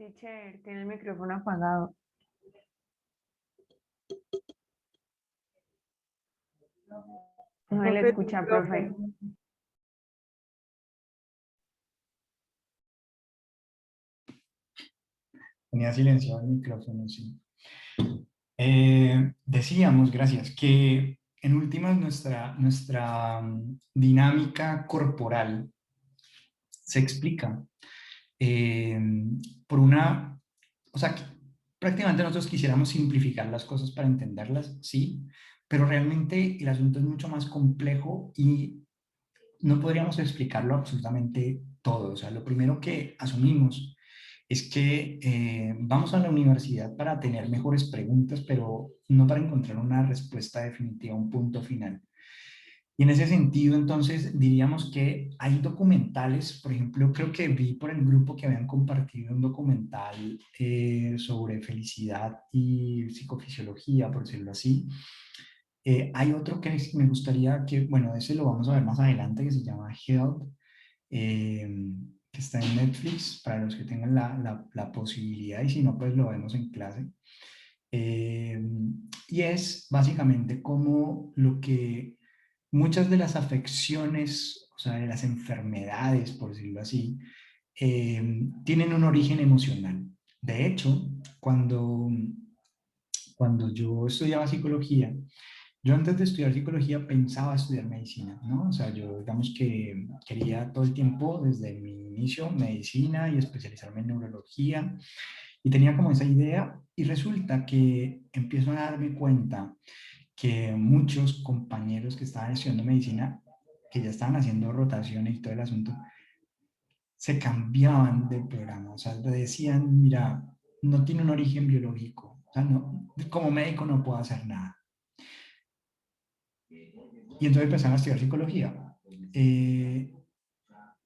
Teacher, tiene el micrófono apagado. No se le Profe, tu escucha, profe. micrófono. Tenía silenciado el micrófono, sí. Decíamos, gracias, que en últimas nuestra dinámica corporal se explica eh, por una, o sea, que prácticamente nosotros quisiéramos simplificar las cosas para entenderlas, sí, pero realmente el asunto es mucho más complejo y no podríamos explicarlo absolutamente todo. O sea, lo primero que asumimos es que vamos a la universidad para tener mejores preguntas, pero no para encontrar una respuesta definitiva, un punto final. Y en ese sentido, entonces, diríamos que hay documentales, por ejemplo, creo que vi por el grupo que habían compartido un documental sobre felicidad y psicofisiología, por decirlo así. Hay otro que me gustaría que, bueno, ese lo vamos a ver más adelante, que se llama Health, que está en Netflix, para los que tengan la posibilidad, y si no, pues lo vemos en clase. Eh, y es básicamente como lo que muchas de las afecciones, o sea, de las enfermedades, por decirlo así, tienen un origen emocional. De hecho, cuando yo estudiaba psicología, yo antes de estudiar psicología pensaba estudiar medicina, ¿no? O sea, yo digamos que quería todo el tiempo, desde mi inicio, medicina y especializarme en neurología, y tenía como esa idea, y resulta que empiezo a darme cuenta que muchos compañeros que estaban estudiando medicina, que ya estaban haciendo rotaciones y todo el asunto, se cambiaban del programa, o sea, le decían, mira, no tiene un origen biológico, o sea, no, como médico no puedo hacer nada. Y entonces empezaron a estudiar psicología.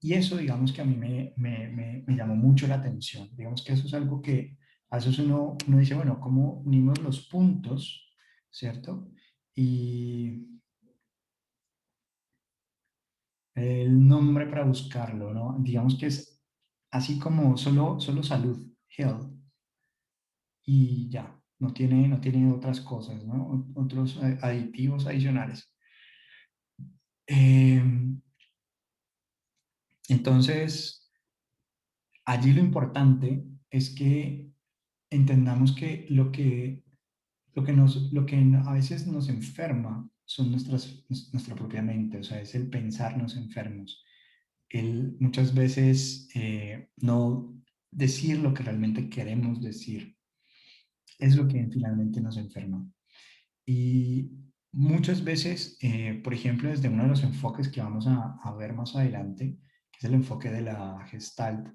Y eso, digamos que a mí me llamó mucho la atención. Digamos que eso es algo que a veces uno dice, bueno, ¿cómo unimos los puntos? ¿Cierto? Y el nombre para buscarlo, ¿no? Digamos que es así como solo salud, health, y ya, no tiene otras cosas, ¿no? Otros aditivos adicionales. Eh, entonces, allí lo importante es que entendamos que lo que a veces nos enferma son nuestra propia mente, o sea, es el pensarnos enfermos, el muchas veces no decir lo que realmente queremos decir, es lo que finalmente nos enferma. Y muchas veces, por ejemplo, desde uno de los enfoques que vamos a ver más adelante, que es el enfoque de la Gestalt,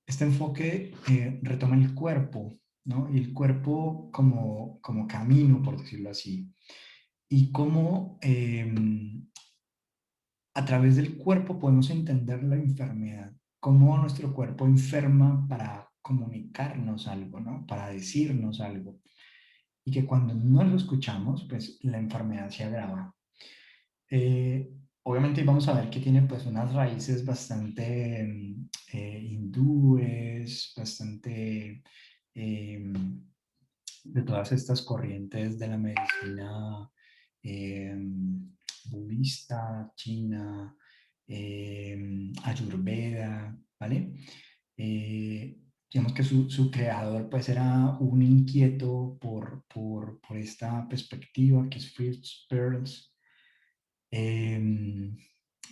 este enfoque retoma el cuerpo, ¿no? Y el cuerpo como camino, por decirlo así. Y cómo a través del cuerpo podemos entender la enfermedad, cómo nuestro cuerpo enferma para comunicarnos algo, ¿no? Para decirnos algo. Y que cuando no lo escuchamos, pues la enfermedad se agrava. Eh, Obviamente vamos a ver que tiene pues unas raíces bastante hindúes, bastante eh, de todas estas corrientes de la medicina eh, budista, china, ayurveda, ¿vale? Eh, digamos que su creador pues era un inquieto por esta perspectiva que es Fritz Perls.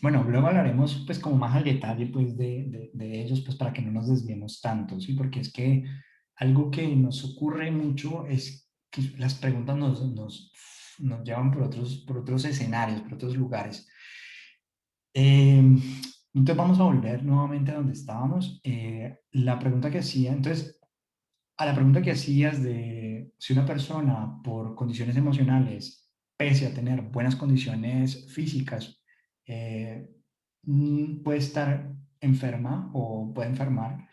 Bueno, luego hablaremos pues como más al detalle pues de ellos pues para que no nos desviemos tanto, ¿sí? Porque es que algo que nos ocurre mucho es que las preguntas nos llevan por otros escenarios, por otros lugares. Entonces vamos a volver nuevamente a donde estábamos. La pregunta que hacía, entonces, a la pregunta que hacías de si una persona por condiciones emocionales, pese a tener buenas condiciones físicas, eh, puede estar enferma o puede enfermar,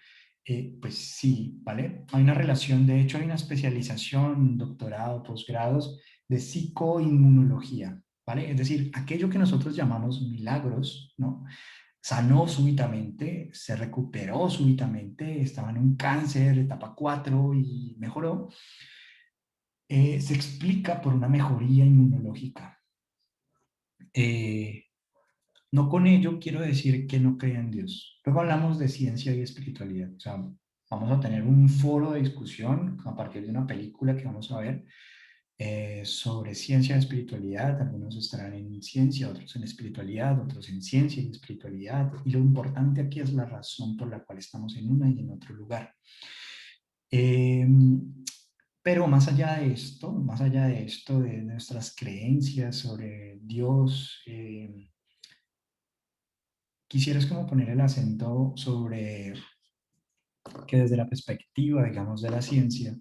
pues sí, ¿vale? Hay una relación, de hecho hay una especialización, doctorado, posgrados de psicoinmunología, ¿vale? Es decir, aquello que nosotros llamamos milagros, ¿no? sanó súbitamente, se recuperó súbitamente, estaba en un cáncer, etapa 4 y mejoró, se explica por una mejoría inmunológica. No con ello quiero decir que no crea en Dios. Luego hablamos de ciencia y espiritualidad. O sea, vamos a tener un foro de discusión a partir de una película que vamos a ver sobre ciencia y espiritualidad. Algunos estarán en ciencia, otros en espiritualidad, otros en ciencia y espiritualidad. Y lo importante aquí es la razón por la cual estamos en una y en otro lugar. Eh, pero más allá de esto, de nuestras creencias sobre Dios, quisieras como poner el acento sobre que desde la perspectiva, digamos, de la ciencia,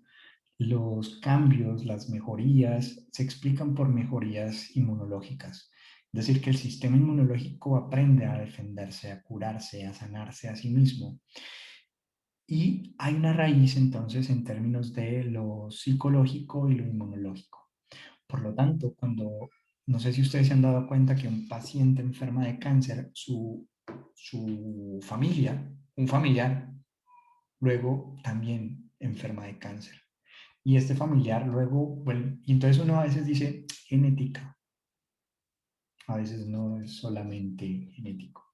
los cambios, las mejorías se explican por mejorías inmunológicas. Es decir, que el sistema inmunológico aprende a defenderse, a curarse, a sanarse a sí mismo. Y hay una raíz entonces en términos de lo psicológico y lo inmunológico. Por lo tanto, no sé si ustedes se han dado cuenta que un paciente enferma de cáncer, su familia, un familiar, luego también enferma de cáncer. Y este familiar luego, bueno, y entonces uno a veces dice genética, a veces no es solamente genético.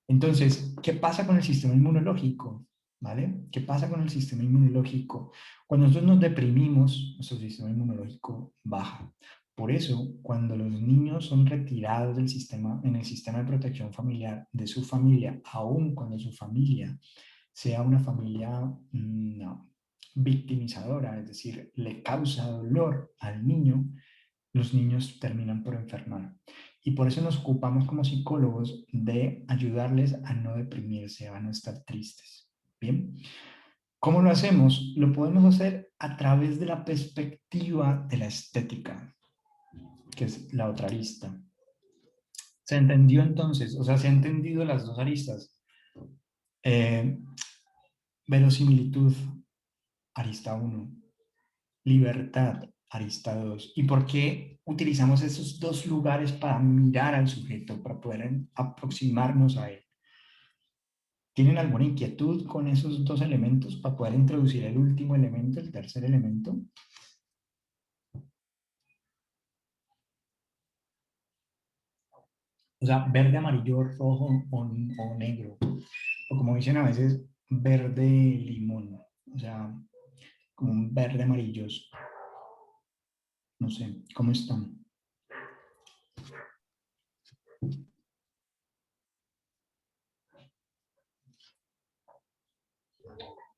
Entonces, ¿qué pasa con el sistema inmunológico? ¿Vale? ¿Qué pasa con el sistema inmunológico? Cuando nosotros nos deprimimos, nuestro sistema inmunológico baja. Por eso, cuando los niños son retirados del sistema, en el sistema de protección familiar de su familia, aun cuando su familia sea una familia no, victimizadora, es decir, le causa dolor al niño, los niños terminan por enfermar. Y por eso nos ocupamos como psicólogos de ayudarles a no deprimirse, a no estar tristes. Bien, ¿cómo lo hacemos? Lo podemos hacer a través de la perspectiva de la estética, que es la otra arista. ¿Se entendió entonces? O sea, se han entendido las dos aristas. Eh, Verosimilitud, arista 1. Libertad, arista 2. ¿Y por qué utilizamos esos dos lugares para mirar al sujeto, para poder aproximarnos a él? ¿Tienen alguna inquietud con esos dos elementos para poder introducir el último elemento, el tercer elemento? O sea, verde, amarillo, rojo o negro. O como dicen a veces, verde limón. O sea, como un verde amarilloso. No sé, ¿cómo están?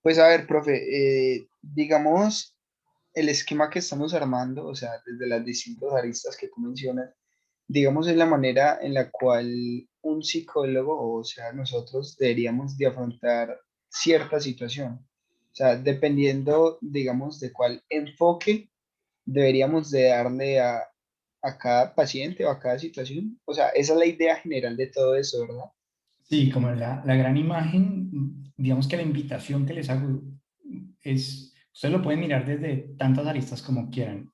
Pues a ver, profe, digamos, el esquema que estamos armando, o sea, desde las distintas aristas que tú mencionas, digamos, es la manera en la cual un psicólogo, o sea, nosotros deberíamos de afrontar cierta situación. O sea, dependiendo, digamos, de cuál enfoque deberíamos de darle a cada paciente o a cada situación. O sea, esa es la idea general de todo eso, ¿verdad? Sí, como la gran imagen, digamos que la invitación que les hago es, ustedes lo pueden mirar desde tantas aristas como quieran.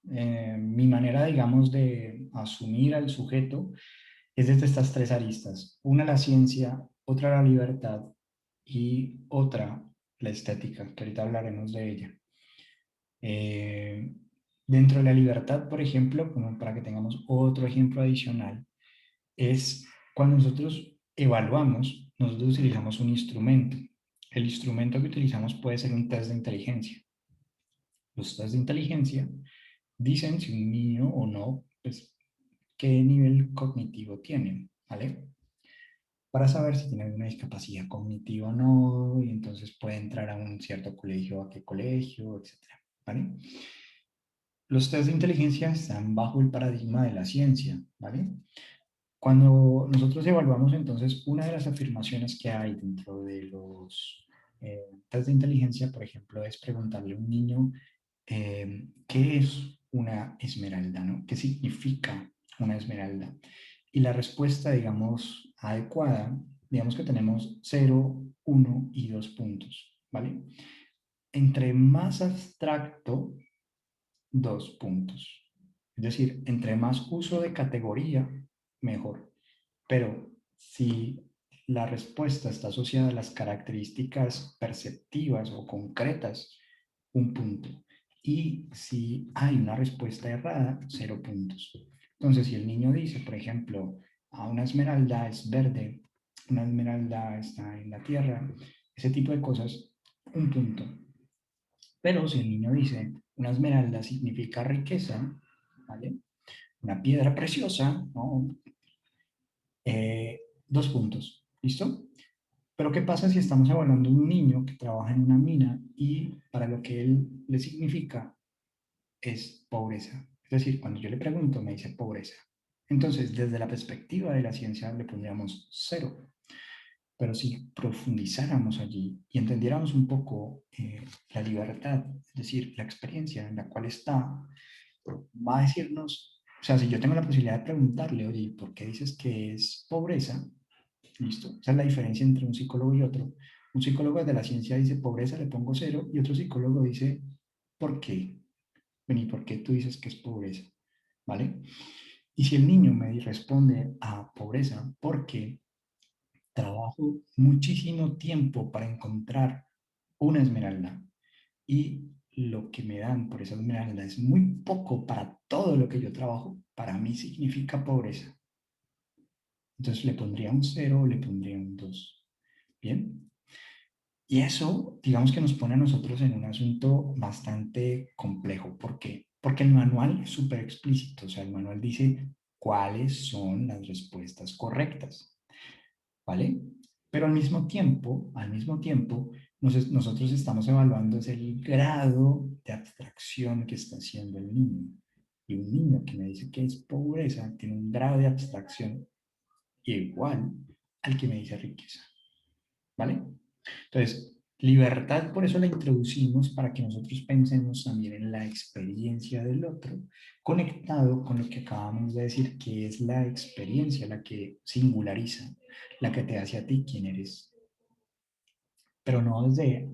Mi manera, digamos, de asumir al sujeto es desde estas tres aristas. Una la ciencia, otra la libertad y otra la estética, que ahorita hablaremos de ella. Eh, Dentro de la libertad, por ejemplo, como para que tengamos otro ejemplo adicional, es cuando nosotros evaluamos, nosotros utilizamos un instrumento. El instrumento que utilizamos puede ser un test de inteligencia. Los test de inteligencia dicen si un niño o no, pues, qué nivel cognitivo tiene, ¿vale? Para saber si tiene alguna discapacidad cognitiva o no, y entonces puede entrar a un cierto colegio, a qué colegio, etcétera, ¿vale? Los test de inteligencia están bajo el paradigma de la ciencia, ¿vale? Cuando nosotros evaluamos entonces una de las afirmaciones que hay dentro de los test de inteligencia, por ejemplo, es preguntarle a un niño qué es una esmeralda, ¿no? ¿Qué significa una esmeralda? Y la respuesta, digamos, adecuada, digamos que tenemos 0, 1 y 2 puntos, ¿vale? Entre más abstracto, 2 puntos. Es decir, entre más uso de categoría, mejor. Pero si la respuesta está asociada a las características perceptivas o concretas, 1 punto. Y si hay una respuesta errada, 0 puntos. Entonces, si el niño dice, por ejemplo, una esmeralda es verde, una esmeralda está en la tierra, ese tipo de cosas, 1 punto. Pero si el niño dice, una esmeralda significa riqueza, ¿vale? Una piedra preciosa, ¿no? 2 puntos. ¿Listo? Pero ¿qué pasa si estamos evaluando un niño que trabaja en una mina y para lo que él le significa es pobreza? Es decir, cuando yo le pregunto me dice pobreza. Entonces, desde la perspectiva de la ciencia le pondríamos 0. Pero si profundizáramos allí y entendiéramos un poco la libertad, es decir, la experiencia en la cual está, va a decirnos, o sea, si yo tengo la posibilidad de preguntarle, oye, ¿por qué dices que es pobreza? Listo. Esa es la diferencia entre un psicólogo y otro. Un psicólogo de la ciencia dice pobreza, le pongo 0, y otro psicólogo dice, ¿por qué? Bueno, ¿y por qué tú dices que es pobreza? ¿Vale? Y si el niño me responde a pobreza, porque trabajo muchísimo tiempo para encontrar una esmeralda y lo que me dan por esa esmeralda es muy poco para todo lo que yo trabajo, para mí significa pobreza. Entonces le pondría un 0 o le pondría un 2. ¿Bien? Y eso, digamos que nos pone a nosotros en un asunto bastante complejo. ¿Por qué? Porque el manual es súper explícito. O sea, el manual dice cuáles son las respuestas correctas. ¿Vale? Pero al mismo tiempo, nosotros estamos evaluando es el grado de abstracción que está haciendo el niño. Y un niño que me dice que es pobreza tiene un grado de abstracción igual al que me dice riqueza. ¿Vale? Entonces, libertad, por eso la introducimos para que nosotros pensemos también en la experiencia del otro, conectado con lo que acabamos de decir, que es la experiencia, la que singulariza, la que te hace a ti quién eres. Pero no desde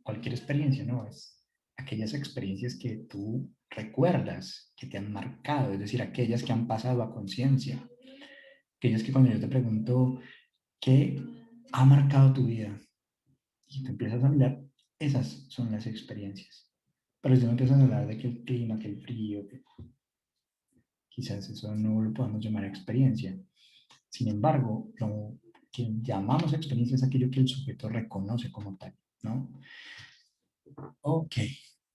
cualquier experiencia, no, es aquellas experiencias que tú recuerdas, que te han marcado, es decir, aquellas que han pasado a conciencia, aquellas que cuando yo te pregunto, ¿qué ha marcado tu vida? Y te empiezas a hablar, esas son las experiencias. Pero si no empiezas a hablar de que el clima, que el frío, que quizás eso no lo podamos llamar experiencia. Sin embargo, lo que llamamos experiencia es aquello que el sujeto reconoce como tal, ¿no? Ok.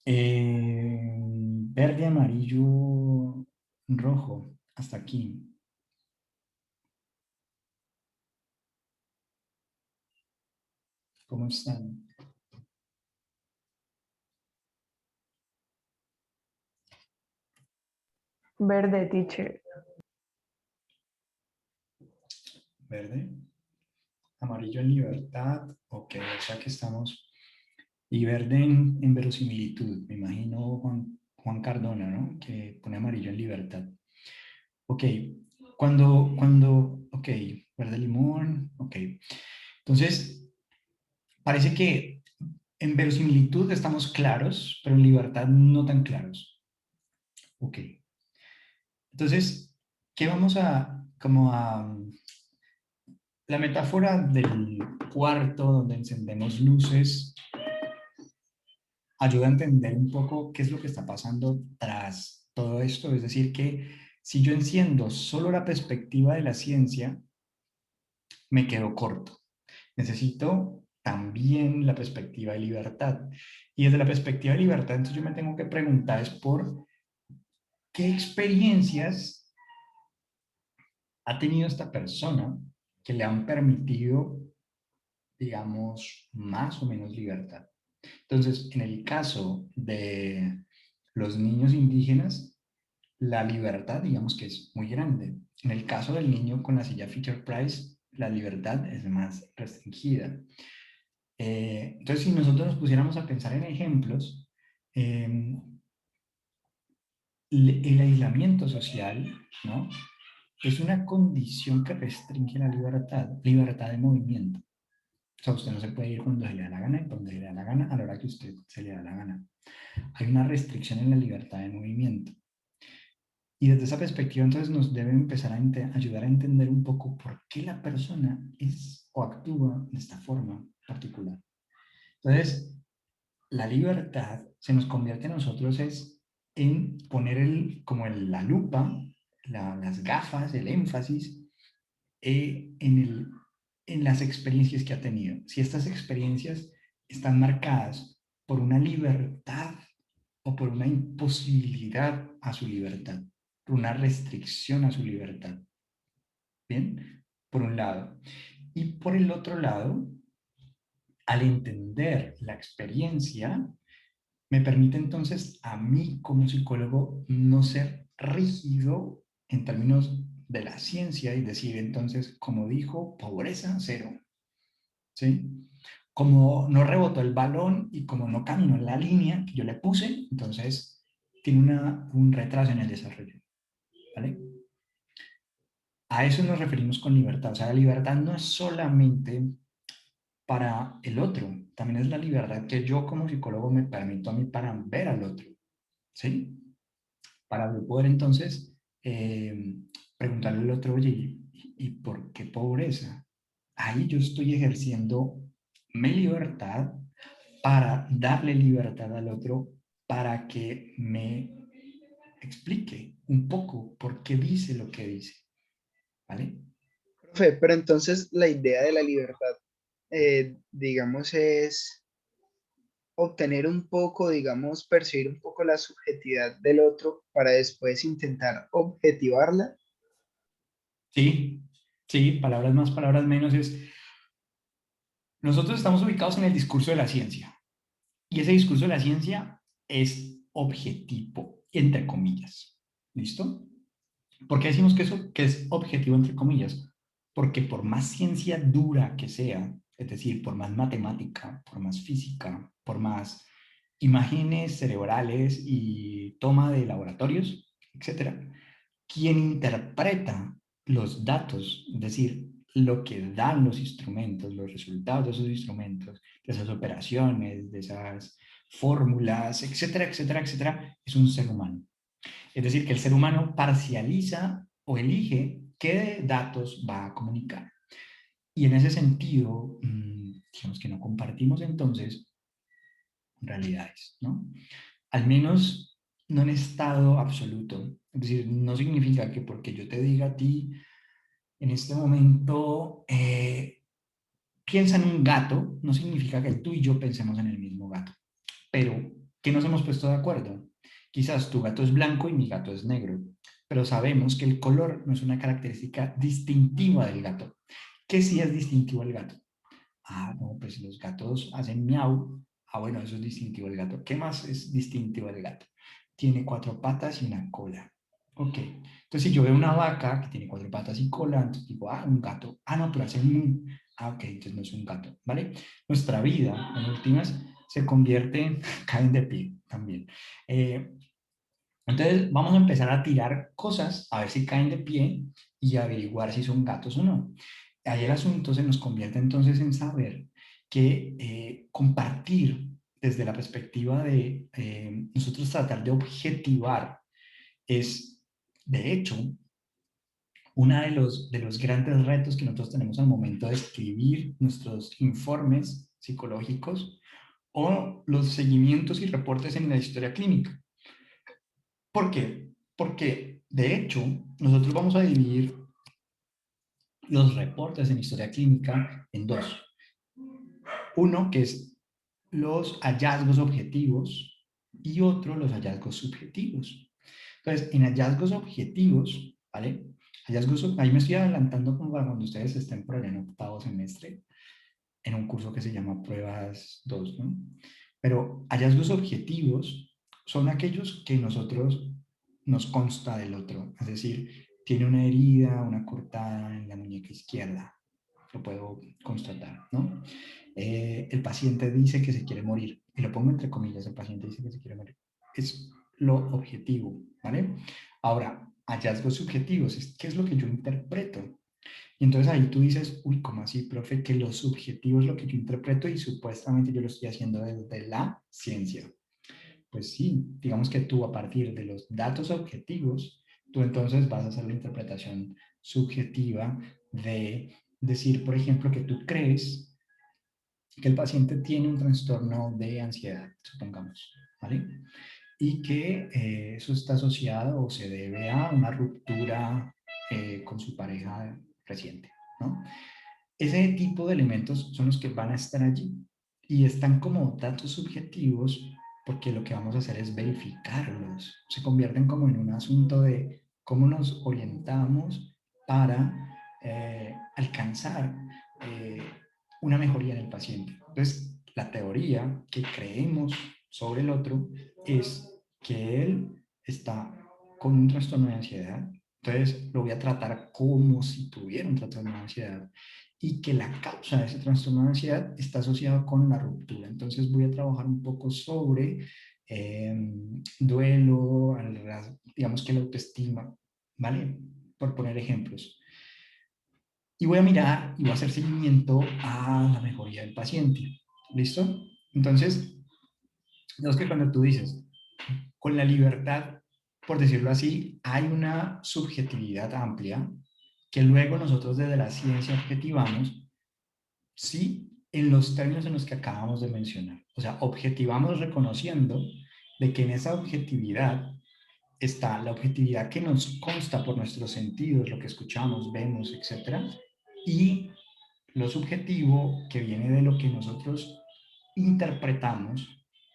Verde, amarillo, rojo. Hasta aquí. ¿Cómo están? Verde, teacher. Verde. Amarillo en libertad. Ok, o sea que estamos. Y verde en verosimilitud. Me imagino Juan Cardona, ¿no? Que pone amarillo en libertad. Ok. Ok, verde limón. Ok. Entonces, parece que en verosimilitud estamos claros, pero en libertad no tan claros. Ok. Entonces, ¿qué vamos a la metáfora del cuarto donde encendemos luces ayuda a entender un poco qué es lo que está pasando tras todo esto? Es decir, que si yo enciendo solo la perspectiva de la ciencia, me quedo corto. Necesito también la perspectiva de libertad. Y desde la perspectiva de libertad, entonces yo me tengo que preguntar es por qué experiencias ha tenido esta persona que le han permitido, digamos, más o menos libertad. Entonces, en el caso de los niños indígenas, la libertad, digamos que es muy grande. En el caso del niño con la silla Fisher Price, la libertad es más restringida. Entonces, si nosotros nos pusiéramos a pensar en ejemplos, eh, el aislamiento social, ¿no? Es una condición que restringe la libertad de movimiento. O sea, usted no se puede ir cuando se le da la gana y cuando se le da la gana a la hora que usted se le da la gana. Hay una restricción en la libertad de movimiento. Y desde esa perspectiva, entonces, nos debe empezar a ayudar a entender un poco por qué la persona es o actúa de esta forma particular. Entonces, la libertad se nos convierte a nosotros es en poner la lupa, las gafas, el énfasis en las experiencias que ha tenido. Si estas experiencias están marcadas por una libertad o por una imposibilidad a su libertad, por una restricción a su libertad. ¿Bien? Por un lado. Y por el otro lado, al entender la experiencia, me permite entonces a mí como psicólogo no ser rígido en términos de la ciencia y decir entonces, como dijo, pobreza cero, ¿sí? Como no rebotó el balón y como no caminó en la línea que yo le puse, entonces tiene un retraso en el desarrollo, ¿vale? A eso nos referimos con libertad. O sea, la libertad no es solamente para el otro, también es la libertad que yo como psicólogo me permito a mí para ver al otro, ¿sí? Para poder entonces preguntarle al otro, oye, ¿y por qué pobreza? Ahí yo estoy ejerciendo mi libertad para darle libertad al otro para que me explique un poco por qué dice lo que dice, ¿vale? Profe, pero entonces la idea de la libertad, digamos, es obtener un poco, digamos, percibir un poco la subjetividad del otro para después intentar objetivarla. Sí, sí, palabras más, palabras menos nosotros estamos ubicados en el discurso de la ciencia y ese discurso de la ciencia es objetivo, entre comillas, ¿listo? ¿Por qué decimos que es objetivo entre comillas? Porque por más ciencia dura que sea, es decir, por más matemática, por más física, por más imágenes cerebrales y toma de laboratorios, etcétera, quien interpreta los datos, es decir, lo que dan los instrumentos, los resultados de esos instrumentos, de esas operaciones, de esas fórmulas, etcétera, etcétera, etcétera, es un ser humano. Es decir, que el ser humano parcializa o elige qué datos va a comunicar. Y en ese sentido, digamos que no compartimos entonces realidades, ¿no? Al menos no en estado absoluto. Es decir, no significa que porque yo te diga a ti en este momento, piensa en un gato, no significa que tú y yo pensemos en el mismo gato. Pero que nos hemos puesto de acuerdo. Quizás tu gato es blanco y mi gato es negro, pero sabemos que el color no es una característica distintiva del gato. ¿Qué sí es distintivo del gato? Ah, no, pues los gatos hacen miau. Ah, bueno, eso es distintivo del gato. ¿Qué más es distintivo del gato? Tiene 4 patas y una cola. Ok. Entonces, si yo veo una vaca que tiene 4 patas y cola, entonces digo, ah, un gato. Ah, no, pero hace mu. Ah, ok, entonces no es un gato, ¿vale? Nuestra vida, en últimas, se convierte, caen de pie también. Eh, entonces, vamos a empezar a tirar cosas, a ver si caen de pie y averiguar si son gatos o no. Ahí el asunto se nos convierte entonces en saber que compartir desde la perspectiva de nosotros tratar de objetivar es, de hecho, uno de los grandes retos que nosotros tenemos al momento de escribir nuestros informes psicológicos o los seguimientos y reportes en la historia clínica. ¿Por qué? Porque, de hecho, nosotros vamos a dividir los reportes en historia clínica en dos. Uno que es los hallazgos objetivos y otro los hallazgos subjetivos. Entonces, en hallazgos objetivos, ¿vale? Ahí me estoy adelantando como para cuando ustedes estén por allá en octavo semestre, en un curso que se llama Pruebas 2, ¿no? Pero hallazgos objetivos son aquellos que nosotros nos consta del otro, es decir, tiene una herida, una cortada en la muñeca izquierda, lo puedo constatar, ¿no? El paciente dice que se quiere morir, y lo pongo entre comillas, el paciente dice que se quiere morir. Es lo objetivo, ¿vale? Ahora, hallazgos subjetivos, ¿qué es lo que yo interpreto? Y entonces ahí tú dices, uy, ¿cómo así, profe? Que lo subjetivo es lo que yo interpreto y supuestamente yo lo estoy haciendo desde la ciencia. Pues sí, digamos que tú a partir de los datos objetivos, Tú entonces vas a hacer la interpretación subjetiva de decir, por ejemplo, que tú crees que el paciente tiene un trastorno de ansiedad, supongamos, ¿vale? Y que eso está asociado o se debe a una ruptura con su pareja reciente, ¿no? Ese tipo de elementos son los que van a estar allí y están como datos subjetivos porque lo que vamos a hacer es verificarlos. Se convierten como en un asunto de cómo nos orientamos para alcanzar eh, una mejoría en el paciente. Entonces, la teoría que creemos sobre el otro es que él está con un trastorno de ansiedad. Entonces, lo voy a tratar como si tuviera un trastorno de ansiedad y que la causa de ese trastorno de ansiedad está asociada con la ruptura. Entonces voy a trabajar un poco sobre duelo, digamos que la autoestima, ¿vale? Por poner ejemplos. Y voy a mirar y voy a hacer seguimiento a la mejoría del paciente. ¿Listo? Entonces, es que cuando tú dices, con la libertad, por decirlo así, hay una subjetividad amplia que luego nosotros desde la ciencia objetivamos. Sí, en los términos en los que acabamos de mencionar. O sea, objetivamos reconociendo de que en esa objetividad está la objetividad que nos consta por nuestros sentidos, lo que escuchamos, vemos, etcétera, y lo subjetivo que viene de lo que nosotros interpretamos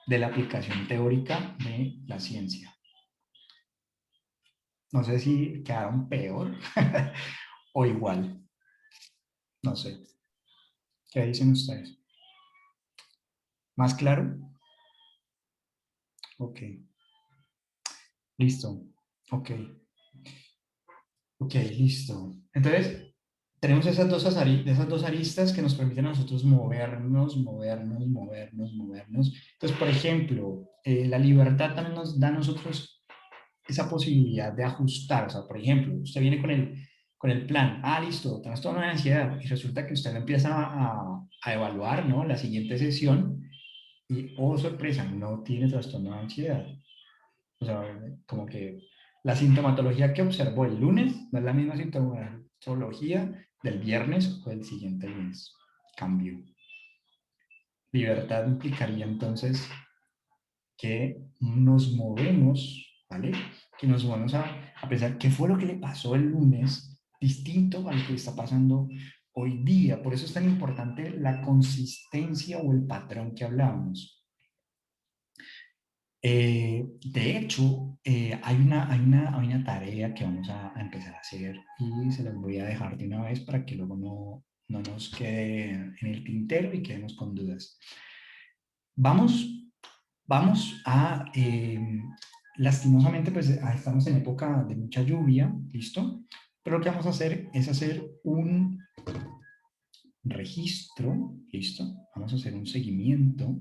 de la aplicación teórica de la ciencia. No sé si quedaron peor o igual. No sé. ¿Qué dicen ustedes? ¿Más claro? Ok. Listo. Ok. Ok, listo. Entonces, tenemos esas dos aristas que nos permiten a nosotros movernos. Entonces, por ejemplo, la libertad también nos da a nosotros esa posibilidad de ajustar. O sea, por ejemplo, usted viene con el plan, listo, trastorno de ansiedad, y resulta que usted lo empieza a evaluar, ¿no? La siguiente sesión, y, oh, sorpresa, no tiene trastorno de ansiedad. O sea, como que la sintomatología que observó el lunes no es la misma sintomatología del viernes o del siguiente lunes. Cambio. Libertad implicaría entonces que nos movemos, ¿vale? Que nos movemos a pensar qué fue lo que le pasó el lunes distinto a lo que está pasando hoy día. Por eso es tan importante la consistencia o el patrón que hablamos. De hecho, hay una tarea que vamos a empezar a hacer y se las voy a dejar de una vez para que luego no nos quede en el tintero y quedemos con dudas. Vamos, vamos a, lastimosamente, pues estamos en época de mucha lluvia, ¿listo? Pero lo que vamos a hacer es hacer un registro, ¿listo? Vamos a hacer un seguimiento.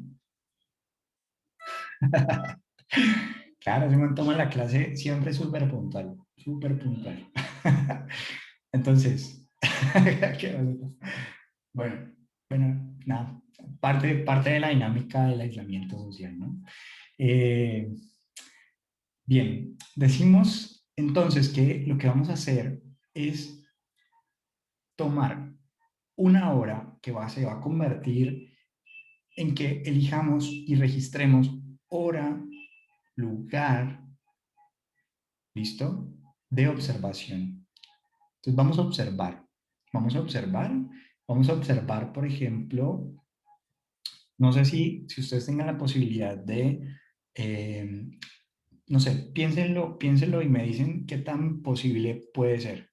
Claro, ese man toma la clase siempre súper puntual, súper puntual. Entonces, bueno, nada, parte de la dinámica del aislamiento social, ¿no? Eh, bien, decimos entonces que lo que vamos a hacer es tomar una hora que se va a convertir en que elijamos y registremos hora, lugar, ¿listo? De observación. Entonces vamos a observar, por ejemplo, no sé si ustedes tengan la posibilidad de, eh, no sé, piénsenlo y me dicen qué tan posible puede ser.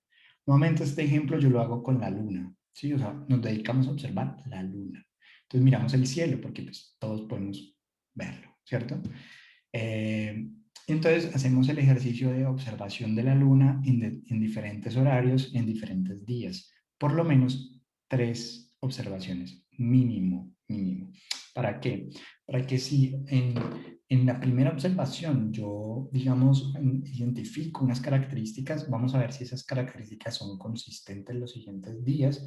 Nuevamente este ejemplo yo lo hago con la luna, ¿sí? O sea, nos dedicamos a observar la luna. Entonces miramos el cielo porque pues todos podemos verlo, ¿cierto? Eh, entonces hacemos el ejercicio de observación de la luna en diferentes horarios, en diferentes días. Por lo menos 3 observaciones, mínimo, mínimo. ¿Para qué? Para que si en la primera observación yo, digamos, identifico unas características, vamos a ver si esas características son consistentes los siguientes días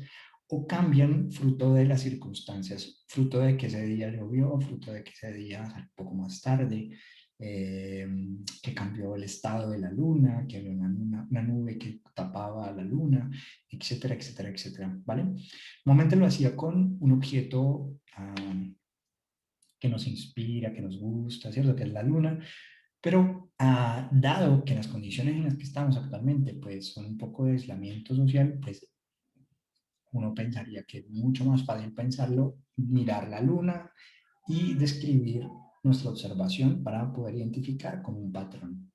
o cambian fruto de las circunstancias, fruto de que ese día llovió, fruto de que ese día un poco más tarde, que cambió el estado de la luna, que había una nube que tapaba la luna, etcétera, etcétera, etcétera, ¿vale? Normalmente lo hacía con un objeto que nos inspira, que nos gusta, ¿cierto? Que es la luna, pero dado que las condiciones en las que estamos actualmente pues son un poco de aislamiento social, pues uno pensaría que es mucho más fácil pensarlo, mirar la luna y describir nuestra observación para poder identificar como un patrón.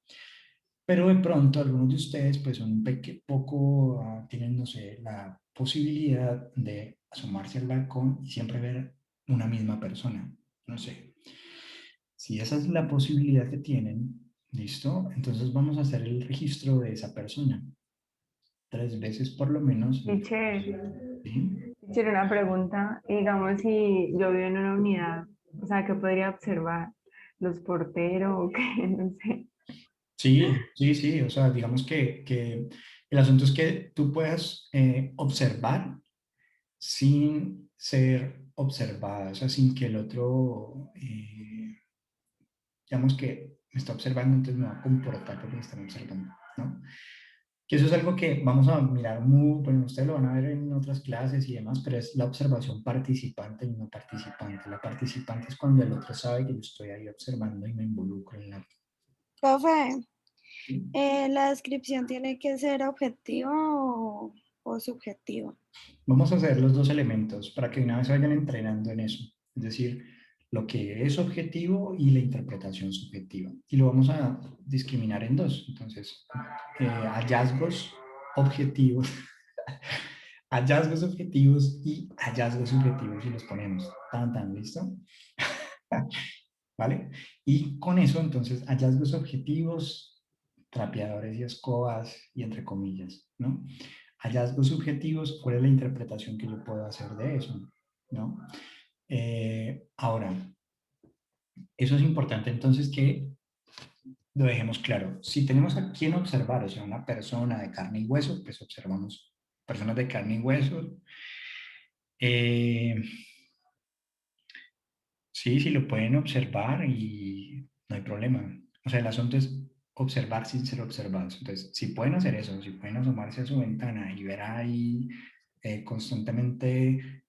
Pero de pronto algunos de ustedes pues son poco, tienen, no sé, la posibilidad de asomarse al balcón y siempre ver una misma persona. No sé. Si esa es la posibilidad que tienen, ¿listo? Entonces vamos a hacer el registro de esa persona. 3 veces por lo menos. Teacher, ¿Sí? teacher, una pregunta. Digamos, si yo vivo en una unidad, o sea, ¿qué podría observar? ¿Los porteros o qué? No sé. Sí, sí, sí. O sea, digamos que el asunto es que tú puedas observar sin ser observada, o sea, sin que el otro, digamos que me está observando, entonces me va a comportar porque me están observando, ¿no? Que eso es algo que vamos a mirar muy, bueno, ustedes lo van a ver en otras clases y demás, pero es la observación participante y no participante. La participante es cuando el otro sabe que yo estoy ahí observando y me involucro en la... Profe, ¿la descripción tiene que ser objetiva o subjetiva? Vamos a hacer los dos elementos para que una vez vayan entrenando en eso, es decir, lo que es objetivo y la interpretación subjetiva. Y lo vamos a discriminar en dos. Entonces, hallazgos objetivos, hallazgos objetivos y hallazgos subjetivos y los ponemos. Tan, tan, ¿listo? ¿Vale? Y con eso, entonces, hallazgos objetivos, trapeadores y escobas y entre comillas, ¿no? Hallazgos subjetivos, ¿cuál es la interpretación que yo puedo hacer de eso? ¿No? Ahora, eso es importante entonces que lo dejemos claro. Si tenemos a quién observar, o sea, una persona de carne y hueso, pues observamos personas de carne y hueso. Eh, sí, sí lo pueden observar y no hay problema. O sea, el asunto es observar sin ser observados. Entonces, si pueden hacer eso, si pueden asomarse a su ventana y ver ahí constantemente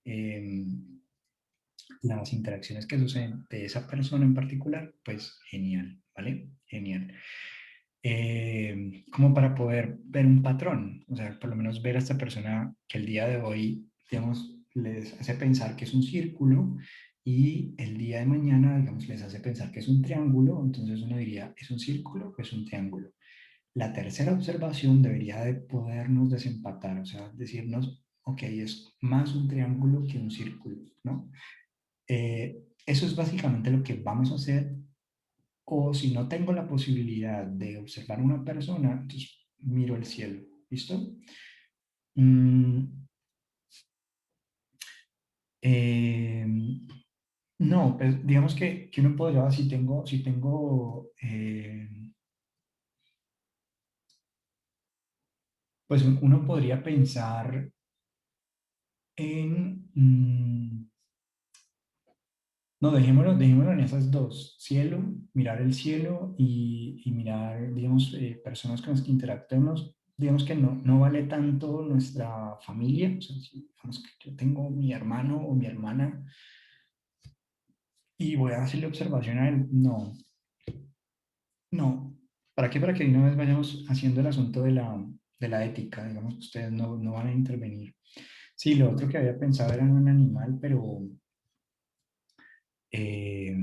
las interacciones que suceden de esa persona en particular, pues genial, ¿vale? Genial. Como para poder ver un patrón, o sea, por lo menos ver a esta persona que el día de hoy, digamos, les hace pensar que es un círculo y el día de mañana, digamos, les hace pensar que es un triángulo, entonces uno diría, ¿es un círculo o es un triángulo? La tercera observación debería de podernos desempatar, o sea, decirnos, ok, es más un triángulo que un círculo, ¿no? Eso es básicamente lo que vamos a hacer. O si no tengo la posibilidad de observar una persona, entonces miro el cielo. ¿Listo? Mm, eh, no, pues digamos que uno podría, pues uno podría pensar en, no, dejémoslo en esas dos, cielo, mirar el cielo y mirar, digamos, personas con las que interactuemos, digamos que no vale tanto nuestra familia, o sea, si digamos que yo tengo mi hermano o mi hermana y voy a hacerle observación a él, no, ¿para qué? Para que de una vez vayamos haciendo el asunto de la ética, digamos que ustedes no van a intervenir. Sí, lo otro que había pensado era en un animal, pero... eh,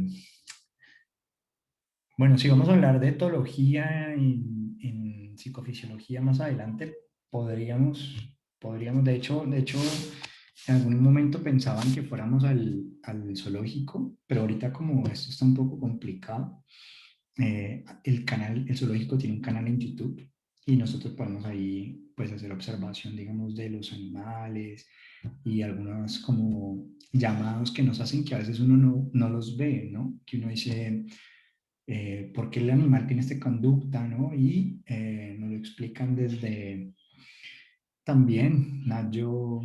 Bueno, si vamos a hablar de etología en psicofisiología más adelante, podríamos, de hecho, en algún momento pensaban que fuéramos al zoológico, pero ahorita como esto está un poco complicado, el zoológico tiene un canal en YouTube y nosotros podemos ahí pues hacer observación, digamos, de los animales y algunos como llamados que nos hacen que a veces uno no los ve, ¿no? Que uno dice por qué el animal tiene esta conducta, ¿no? Y nos lo explican desde también, Nayo,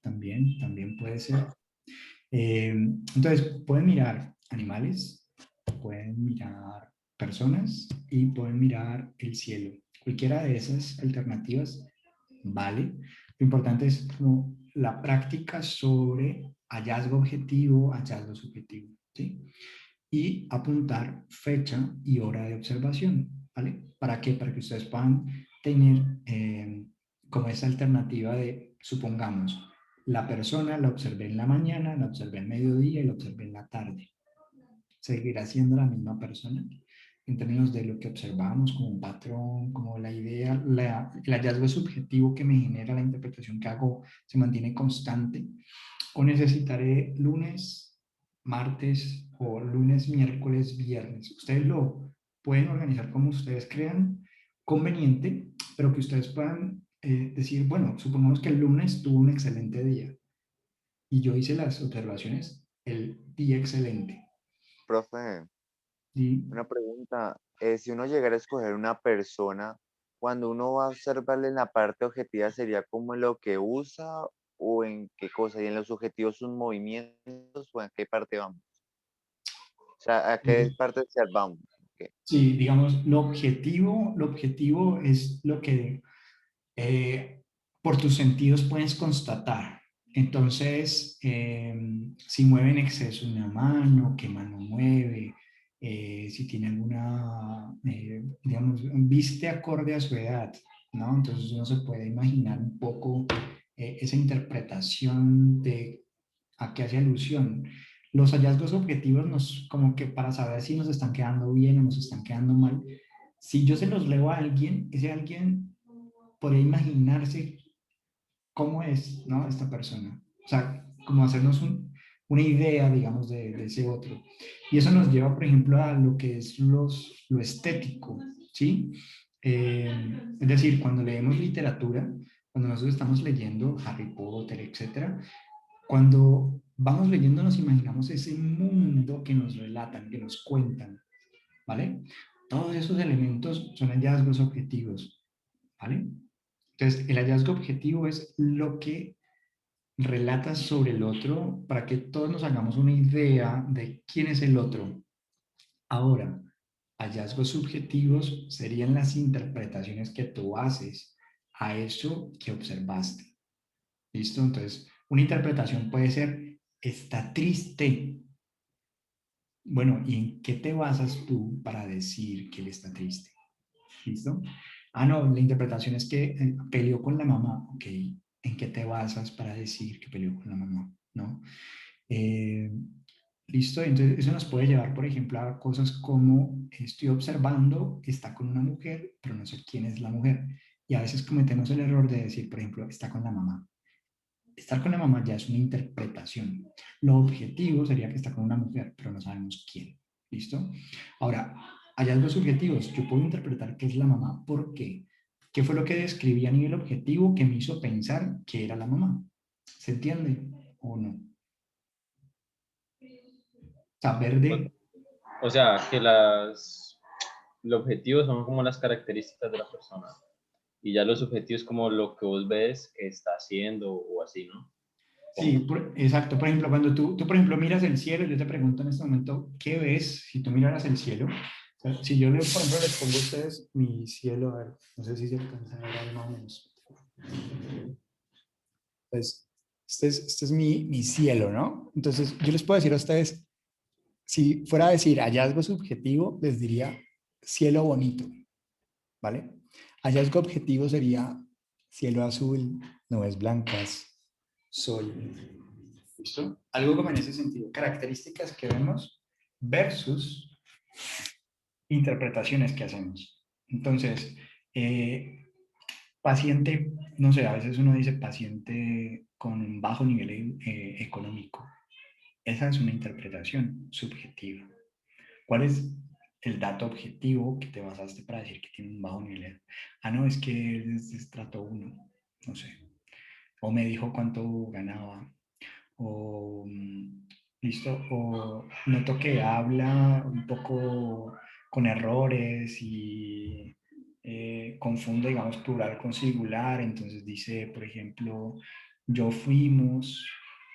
también puede ser. Entonces, pueden mirar animales, pueden mirar personas y pueden mirar el cielo. Cualquiera de esas alternativas vale. Lo importante es como la práctica sobre hallazgo objetivo, hallazgo subjetivo, ¿sí? Y apuntar fecha y hora de observación, ¿vale? ¿Para qué? Para que ustedes puedan tener como esa alternativa de, supongamos, la persona la observé en la mañana, la observé en mediodía y la observé en la tarde. ¿Seguirá siendo la misma persona? En términos de lo que observamos como un patrón, como la idea, el hallazgo subjetivo que me genera la interpretación que hago se mantiene constante, o necesitaré lunes, martes o lunes, miércoles, viernes. Ustedes lo pueden organizar como ustedes crean conveniente, pero que ustedes puedan decir, bueno, supongamos que el lunes tuvo un excelente día y yo hice las observaciones el día excelente. Profe, Y una pregunta. Si uno llegara a escoger una persona, cuando uno va a observarle en la parte objetiva, ¿sería como en lo que usa o en qué cosa? ¿Y en los objetivos sus movimientos o en qué parte vamos? O sea, ¿a qué parte observamos? Ok. sí, digamos, lo objetivo es lo que por tus sentidos puedes constatar. Entonces, si mueve en exceso una mano, qué mano mueve, si tiene alguna, digamos, viste acorde a su edad, ¿no? Entonces uno se puede imaginar un poco esa interpretación de a qué hace alusión. Los hallazgos objetivos nos, como que para saber si nos están quedando bien o nos están quedando mal, si yo se los leo a alguien, ese alguien podría imaginarse cómo es, ¿no? Esta persona. O sea, como hacernos una idea, digamos, de ese otro. Y eso nos lleva, por ejemplo, a lo que es lo estético, ¿sí? Es decir, cuando leemos literatura, cuando nosotros estamos leyendo Harry Potter, etcétera, cuando vamos leyendo nos imaginamos ese mundo que nos relatan, que nos cuentan, ¿vale? Todos esos elementos son hallazgos objetivos, ¿vale? Entonces, el hallazgo objetivo es lo que relatas sobre el otro para que todos nos hagamos una idea de quién es el otro. Ahora, hallazgos subjetivos serían las interpretaciones que tú haces a eso que observaste. ¿Listo? Entonces, una interpretación puede ser, está triste. Bueno, ¿y en qué te basas tú para decir que él está triste? ¿Listo? Ah, no, la interpretación es que peleó con la mamá. Ok, ¿en qué te basas para decir que peleó con la mamá? ¿No? Eh, ¿Listo? Entonces, eso nos puede llevar, por ejemplo, a cosas como estoy observando, está con una mujer, pero no sé quién es la mujer. Y a veces cometemos el error de decir, por ejemplo, está con la mamá. Estar con la mamá ya es una interpretación. Lo objetivo sería que está con una mujer, pero no sabemos quién. ¿Listo? Ahora, hallazgos subjetivos. Yo puedo interpretar que es la mamá. ¿Por qué? ¿Qué fue lo que describí a nivel objetivo que me hizo pensar que era la mamá? ¿Se entiende o no? Saber de... O sea, que los objetivos son como las características de la persona y ya los subjetivos como lo que vos ves que está haciendo o así, ¿no? Sí, exacto. Por ejemplo, cuando tú, por ejemplo, miras el cielo, yo te pregunto en este momento, ¿qué ves si tú miraras el cielo? O sea, si yo, por ejemplo, les pongo a ustedes mi cielo, a ver, no sé si se alcanza a ver ahí más o menos. Pues, este es mi cielo, ¿no? Entonces, yo les puedo decir a ustedes, si fuera a decir hallazgo subjetivo, les diría cielo bonito, ¿vale? Hallazgo objetivo sería cielo azul, nubes blancas, sol. ¿Listo? Algo como en ese sentido. Características que vemos versus interpretaciones que hacemos. Entonces, paciente, no sé, a veces uno dice paciente con un bajo nivel económico. Esa es una interpretación subjetiva. ¿Cuál es el dato objetivo que te basaste para decir que tiene un bajo nivel? Ah, no, es que es de estrato 1, no sé. O me dijo cuánto ganaba. O, listo, o noto que habla un poco con errores y confunde, digamos, plural con singular. Entonces dice, por ejemplo, yo fuimos,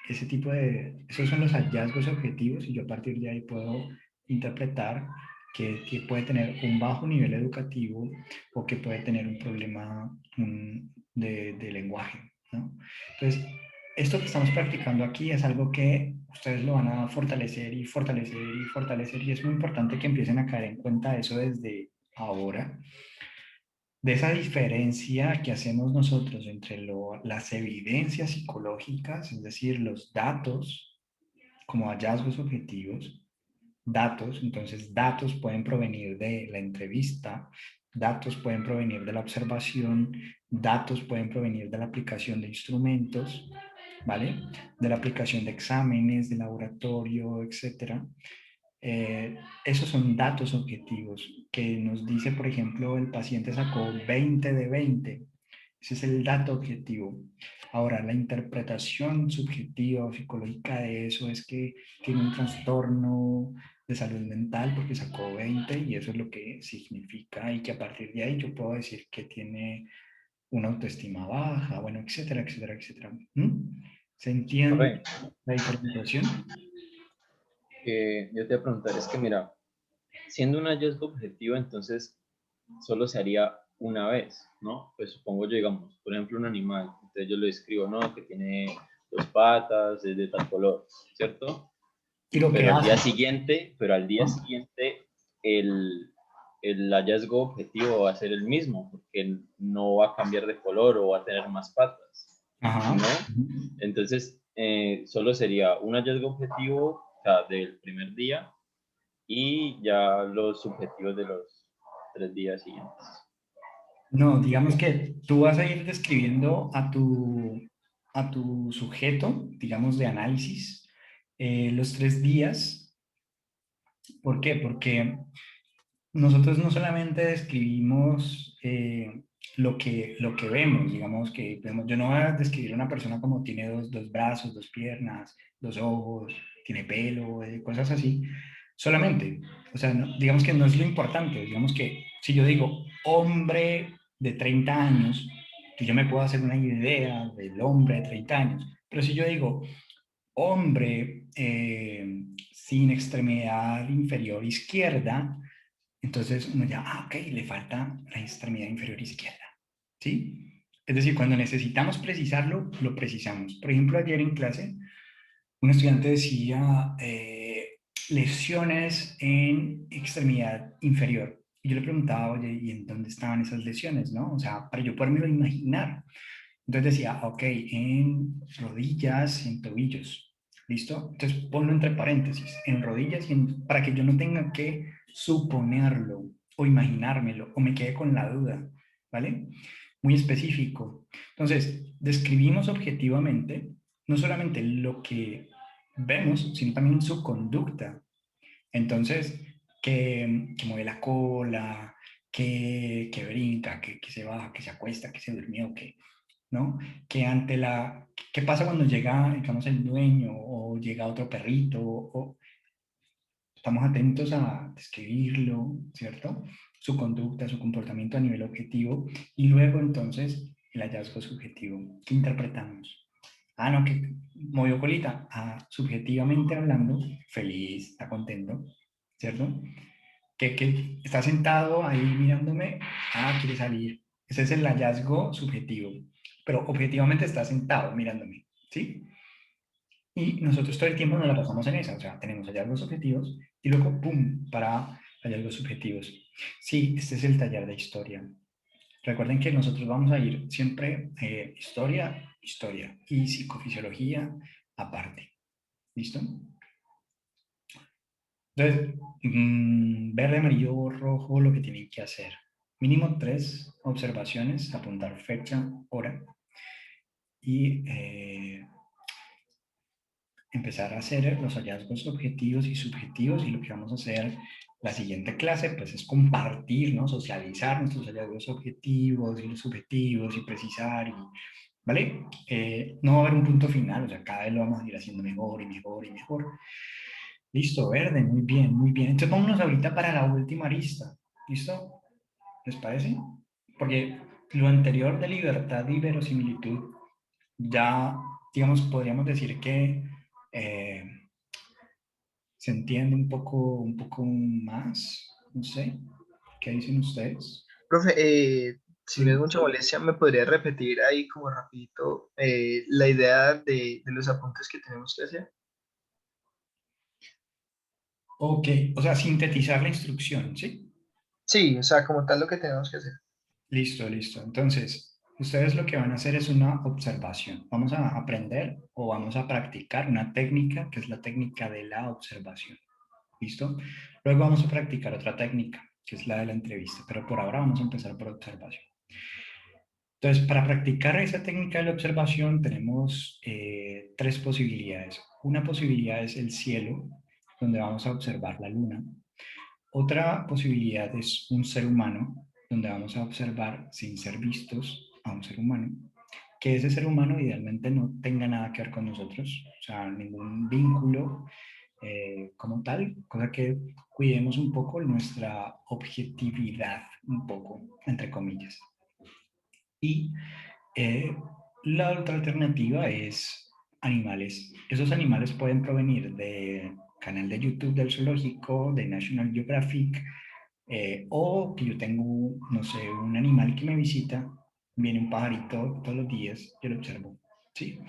ese tipo de, esos son los hallazgos objetivos y yo a partir de ahí puedo interpretar que puede tener un bajo nivel educativo o que puede tener un problema de lenguaje, ¿no? Entonces, esto que estamos practicando aquí es algo que ustedes lo van a fortalecer y fortalecer y fortalecer, y es muy importante que empiecen a caer en cuenta eso desde ahora, de esa diferencia que hacemos nosotros entre las evidencias psicológicas, es decir, los datos como hallazgos objetivos, datos, entonces datos pueden provenir de la entrevista, datos pueden provenir de la observación, datos pueden provenir de la aplicación de instrumentos, ¿vale? De la aplicación de exámenes, de laboratorio, etcétera. Esos son datos objetivos que nos dice, por ejemplo, el paciente sacó 20 de 20. Ese es el dato objetivo. Ahora, la interpretación subjetiva o psicológica de eso es que tiene un trastorno de salud mental porque sacó 20 y eso es lo que significa, y que a partir de ahí yo puedo decir que tiene una autoestima baja, bueno, etcétera, etcétera, etcétera. ¿Mm? ¿Se entiende Profe, la diferenciación? yo te voy a preguntar, es que mira, siendo un hallazgo objetivo, entonces solo se haría una vez, ¿no? Pues supongo yo, digamos, por ejemplo, un animal, entonces yo lo describo, ¿no? Que tiene dos patas, es de tal color, ¿cierto? Y lo que hace, Pero al día ¿no? siguiente el hallazgo objetivo va a ser el mismo, porque no va a cambiar de color o va a tener más patas, Ajá. ¿no? Entonces, solo sería un hallazgo objetivo, o sea, del primer día y ya los subjetivos de los 3 días siguientes. No, digamos que tú vas a ir describiendo a tu sujeto, digamos, de análisis, los 3 días. ¿Por qué? Porque nosotros no solamente describimos lo que vemos, digamos que vemos, yo no voy a describir a una persona como tiene dos brazos, dos piernas, dos ojos, tiene pelo, cosas así, solamente. O sea, digamos que no es lo importante, digamos que si yo digo hombre de 30 años, que yo me puedo hacer una idea del hombre de 30 años, pero si yo digo hombre sin extremidad inferior izquierda, entonces uno ya, ok, le falta la extremidad inferior izquierda, ¿sí? Es decir, cuando necesitamos precisarlo, lo precisamos. Por ejemplo, ayer en clase, un estudiante decía lesiones en extremidad inferior. Y yo le preguntaba, oye, ¿y en dónde estaban esas lesiones, no? O sea, para yo podérmelo imaginar. Entonces decía, ok, en rodillas y en tobillos. ¿Listo? Entonces ponlo entre paréntesis, en rodillas para que yo no tenga que suponerlo o imaginármelo o me quede con la duda, ¿vale? Muy específico. Entonces, describimos objetivamente no solamente lo que vemos, sino también su conducta. Entonces, que mueve la cola, que brinca, que se baja, que se acuesta, que se durmió, ¿no? Que ante ¿qué pasa cuando llega, digamos, el dueño o llega otro perrito? O estamos atentos a describirlo, ¿cierto? Su conducta, su comportamiento a nivel objetivo y luego entonces el hallazgo subjetivo. ¿Qué interpretamos? Ah, no, que movió colita. Ah, subjetivamente hablando, feliz, está contento, ¿cierto? Que está sentado ahí mirándome, ah, quiere salir. Ese es el hallazgo subjetivo, pero objetivamente está sentado mirándome, ¿sí? Y nosotros todo el tiempo nos la pasamos en esa, o sea, tenemos hallazgos objetivos y luego, ¡pum!, para hallazgos subjetivos. Sí, este es el taller de historia. Recuerden que nosotros vamos a ir siempre historia, historia y psicofisiología aparte. ¿Listo? Entonces, verde, amarillo, rojo, lo que tienen que hacer. Mínimo 3 observaciones, apuntar fecha, hora y empezar a hacer los hallazgos objetivos y subjetivos. Y lo que vamos a hacer la siguiente clase, pues es compartir, ¿no? Socializar nuestros hallazgos objetivos y los subjetivos y precisar, ¿vale? No va a haber un punto final, o sea, cada vez lo vamos a ir haciendo mejor y mejor y mejor. Listo, verde, muy bien, muy bien. Entonces vámonos ahorita para la última arista. ¿Listo? ¿Les parece? Porque lo anterior de libertad y verosimilitud, ya, digamos, podríamos decir que eh, se entiende un poco más, No sé, ¿qué dicen ustedes? Profe, si no es Sí. mucha molestia, ¿me podría repetir ahí como rapidito la idea de los apuntes que tenemos que hacer? Ok, o sea, sintetizar la instrucción, ¿sí? Sí, o sea, como tal lo que tenemos que hacer. Listo, listo. Entonces, ustedes lo que van a hacer es una observación. Vamos a aprender o vamos a practicar una técnica que es la técnica de la observación. ¿Listo? Luego vamos a practicar otra técnica, que es la de la entrevista, pero por ahora vamos a empezar por observación. Entonces, para practicar esa técnica de la observación tenemos tres posibilidades. Una posibilidad es el cielo, donde vamos a observar la luna. Otra posibilidad es un ser humano, donde vamos a observar sin ser vistos a un ser humano, que ese ser humano idealmente no tenga nada que ver con nosotros, o sea, ningún vínculo como tal, cosa que cuidemos un poco nuestra objetividad, un poco, entre comillas. Y eh, la otra alternativa es animales. Esos animales pueden provenir del canal de YouTube del zoológico, de National Geographic, o que yo tengo, no sé, un animal que me visita, viene un pajarito todos los días, yo lo observo, ¿sí?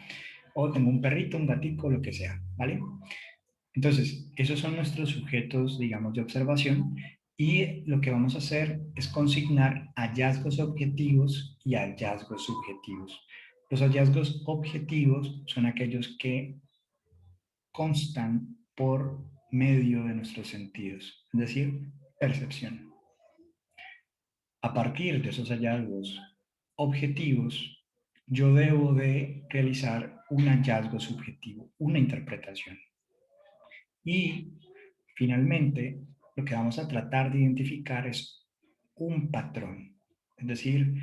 O tengo un perrito, un gatito, lo que sea, ¿vale? Entonces, esos son nuestros sujetos, digamos, de observación y lo que vamos a hacer es consignar hallazgos objetivos y hallazgos subjetivos. Los hallazgos objetivos son aquellos que constan por medio de nuestros sentidos, es decir, percepción. A partir de esos hallazgos objetivos, yo debo de realizar un hallazgo subjetivo, una interpretación. Y finalmente, lo que vamos a tratar de identificar es un patrón, es decir,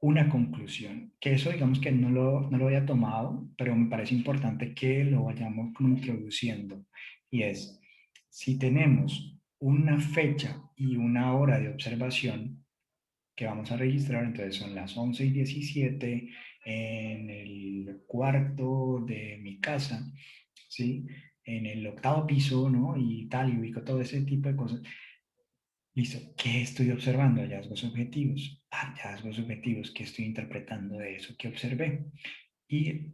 una conclusión, que eso digamos que no lo había tomado, pero me parece importante que lo vayamos como introduciendo, y es, si tenemos una fecha y una hora de observación que vamos a registrar, entonces son las 11:17 en el cuarto de mi casa, ¿sí? En el octavo piso, ¿no? Y tal, y ubico todo ese tipo de cosas. Listo, ¿qué estoy observando? Hallazgos objetivos. Hallazgos objetivos, ¿qué estoy interpretando de eso que observé? Y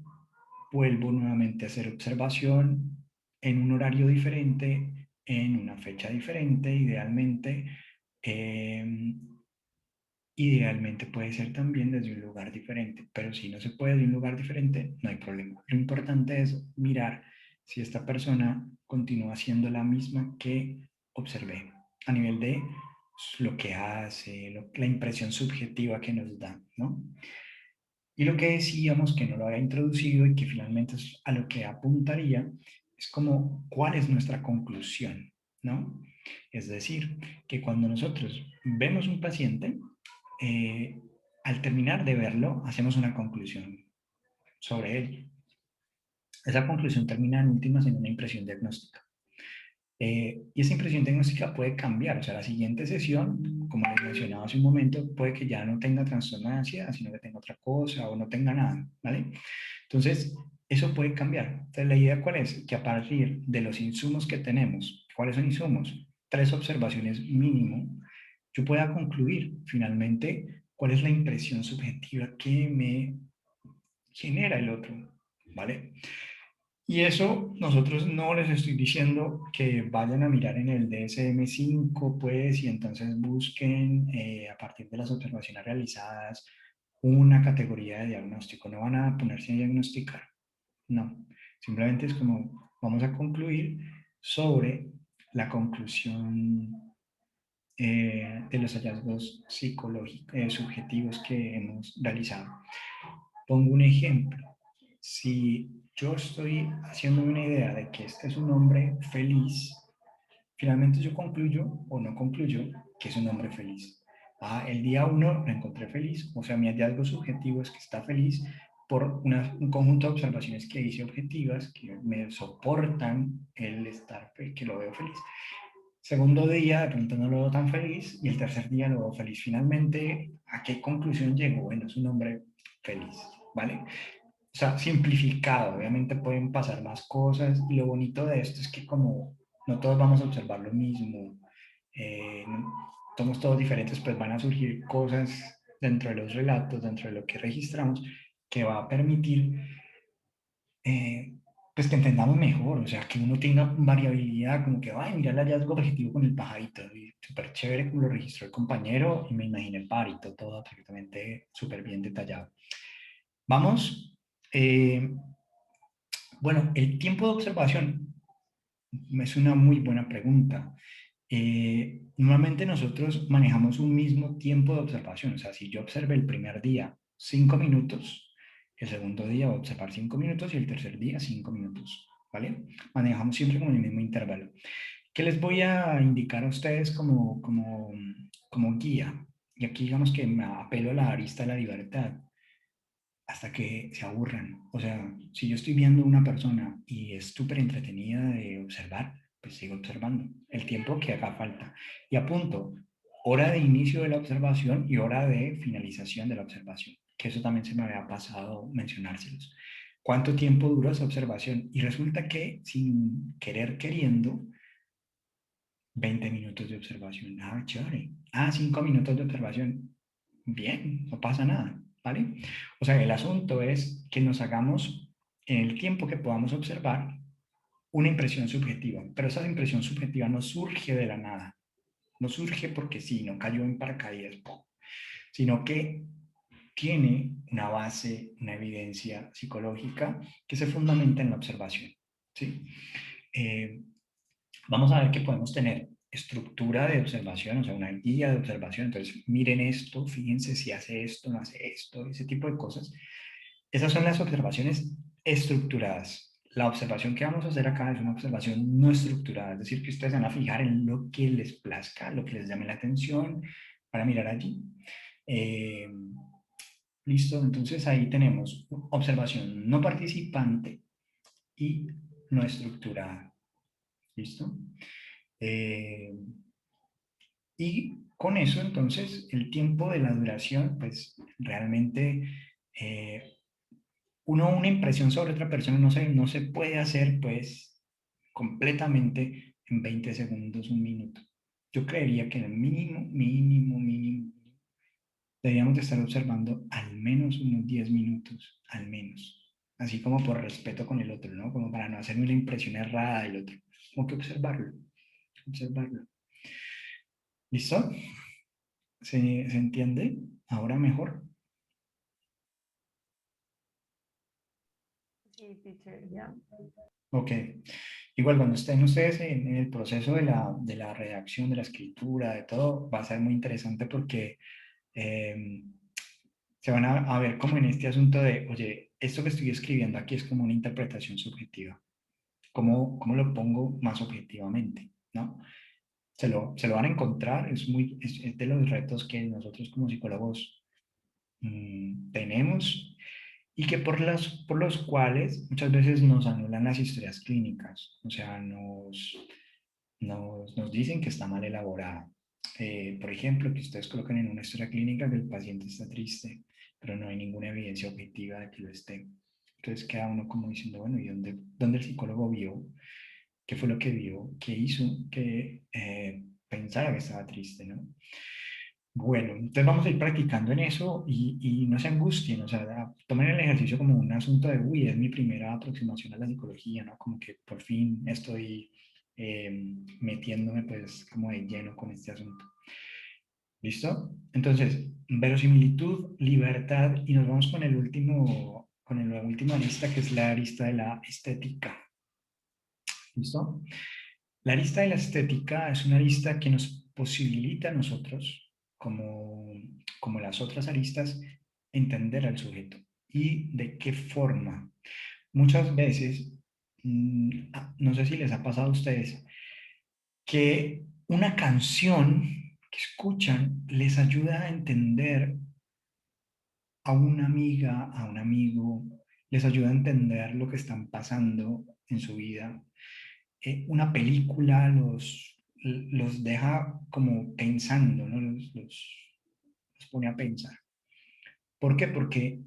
vuelvo nuevamente a hacer observación en un horario diferente, en una fecha diferente, idealmente. Eh, Idealmente puede ser también desde un lugar diferente, pero si no se puede de un lugar diferente, no hay problema. Lo importante es mirar si esta persona continúa siendo la misma que observé a nivel de lo que hace, la impresión subjetiva que nos da, ¿no? Y lo que decíamos que no lo había introducido y que finalmente es a lo que apuntaría es como cuál es nuestra conclusión, ¿no? Es decir, que cuando nosotros vemos un paciente, eh, al terminar de verlo, hacemos una conclusión sobre él. Esa conclusión termina en últimas en una impresión diagnóstica. Y esa impresión diagnóstica puede cambiar, o sea, la siguiente sesión, como les mencionaba hace un momento, puede que ya no tenga trastorno de ansiedad, sino que tenga otra cosa o no tenga nada, ¿vale? Entonces, eso puede cambiar. Entonces, la idea cuál es? Que a partir de los insumos que tenemos, ¿cuáles son insumos? 3 observaciones mínimo, yo pueda concluir finalmente cuál es la impresión subjetiva que me genera el otro, ¿vale? Y eso nosotros no les estoy diciendo que vayan a mirar en el DSM-5, pues, y entonces busquen a partir de las observaciones realizadas una categoría de diagnóstico. No van a ponerse a diagnosticar, no. Simplemente es como vamos a concluir sobre la conclusión de los hallazgos psicológicos, subjetivos que hemos realizado. Pongo un ejemplo. Si yo estoy haciendo una idea de que este es un hombre feliz, finalmente yo concluyo o no concluyo que es un hombre feliz. El día 1 lo encontré feliz, o sea, mi hallazgo subjetivo es que está feliz por un conjunto de observaciones que hice objetivas que me soportan el estar, que lo veo feliz. Segundo día, de pronto no lo veo tan feliz y el tercer día lo veo feliz. Finalmente, ¿a qué conclusión llego? Bueno, es un hombre feliz, ¿vale? O sea, simplificado, obviamente pueden pasar más cosas y lo bonito de esto es que como no todos vamos a observar lo mismo, somos todos diferentes, pues van a surgir cosas dentro de los relatos, dentro de lo que registramos, que va a permitir pues que entendamos mejor, o sea, que uno tenga variabilidad, como que, ay, mira el hallazgo objetivo con el pajarito, y súper chévere como lo registró el compañero, y me imaginé el pajarito todo perfectamente, súper bien detallado. Vamos, bueno, el tiempo de observación es una muy buena pregunta. Normalmente nosotros manejamos un mismo tiempo de observación, o sea, si yo observé el primer día 5 minutos, el segundo día voy a observar 5 minutos y el tercer día 5 minutos, ¿vale? Manejamos siempre como el mismo intervalo. ¿Qué les voy a indicar a ustedes como guía? Y aquí digamos que me apelo a la arista de la libertad hasta que se aburran. O sea, si yo estoy viendo una persona y es súper entretenida de observar, pues sigo observando el tiempo que haga falta. Y apunto, hora de inicio de la observación y hora de finalización de la observación, que eso también se me había pasado mencionárselos. ¿Cuánto tiempo dura esa observación? Y resulta que sin querer queriendo, 20 minutos de observación. Ah, chévere. Ah, 5 minutos de observación. Bien, no pasa nada, ¿vale? O sea, el asunto es que nos hagamos en el tiempo que podamos observar una impresión subjetiva, pero esa impresión subjetiva no surge de la nada, no surge porque sí, no cayó en paracaídas, ¡pum!, sino que tiene una base, una evidencia psicológica que se fundamenta en la observación, ¿sí? Eh, Vamos a ver que podemos tener estructura de observación, o sea, una guía de observación. Entonces, miren esto, fíjense si hace esto, no hace esto, ese tipo de cosas. Esas son las observaciones estructuradas. La observación que vamos a hacer acá es una observación no estructurada, es decir, que ustedes van a fijar en lo que les plazca, lo que les llame la atención, para mirar allí. Eh, Listo, entonces ahí tenemos observación no participante y no estructurada. ¿Listo? Eh, y con eso, entonces, el tiempo de la duración, pues realmente una impresión sobre otra persona no se puede hacer, pues, completamente en 20 segundos, un minuto. Yo creería que el mínimo, deberíamos de estar observando al menos unos 10 minutos, al menos. Así como por respeto con el otro, ¿no? Como para no hacerme una impresión errada del otro. Como que observarlo, observarlo. ¿Listo? ¿Se entiende? Ahora mejor. Sí, teacher, ya. Ok. Igual cuando estén ustedes en el proceso de la redacción, de la escritura, de todo, va a ser muy interesante porque eh, se van a ver como en este asunto de, oye, esto que estoy escribiendo aquí es como una interpretación subjetiva. ¿Cómo lo pongo más objetivamente? ¿No? Se lo van a encontrar, es de los retos que nosotros como psicólogos tenemos y que por los cuales muchas veces nos anulan las historias clínicas, o sea, nos dicen que está mal elaborada. Por ejemplo, que ustedes colocan en una historia clínica que el paciente está triste, pero no hay ninguna evidencia objetiva de que lo esté. Entonces queda uno como diciendo, bueno, ¿y dónde el psicólogo vio? ¿Qué fue lo que vio? ¿Qué hizo que pensara que estaba triste, ¿no? Bueno, entonces vamos a ir practicando en eso y no se angustien, o sea, tomen el ejercicio como un asunto de, uy, es mi primera aproximación a la psicología, ¿no? Como que por fin estoy metiéndome pues como de lleno con este asunto. ¿Listo? Entonces, verosimilitud, libertad y nos vamos con la última lista que es la lista de la estética. ¿Listo? La lista de la estética es una lista que nos posibilita a nosotros, como las otras aristas, entender al sujeto y de qué forma. Muchas veces, no sé si les ha pasado a ustedes, que una canción que escuchan les ayuda a entender a una amiga, a un amigo, les ayuda a entender lo que están pasando en su vida. Una película los deja como pensando, ¿no? Los pone a pensar. ¿Por qué? Porque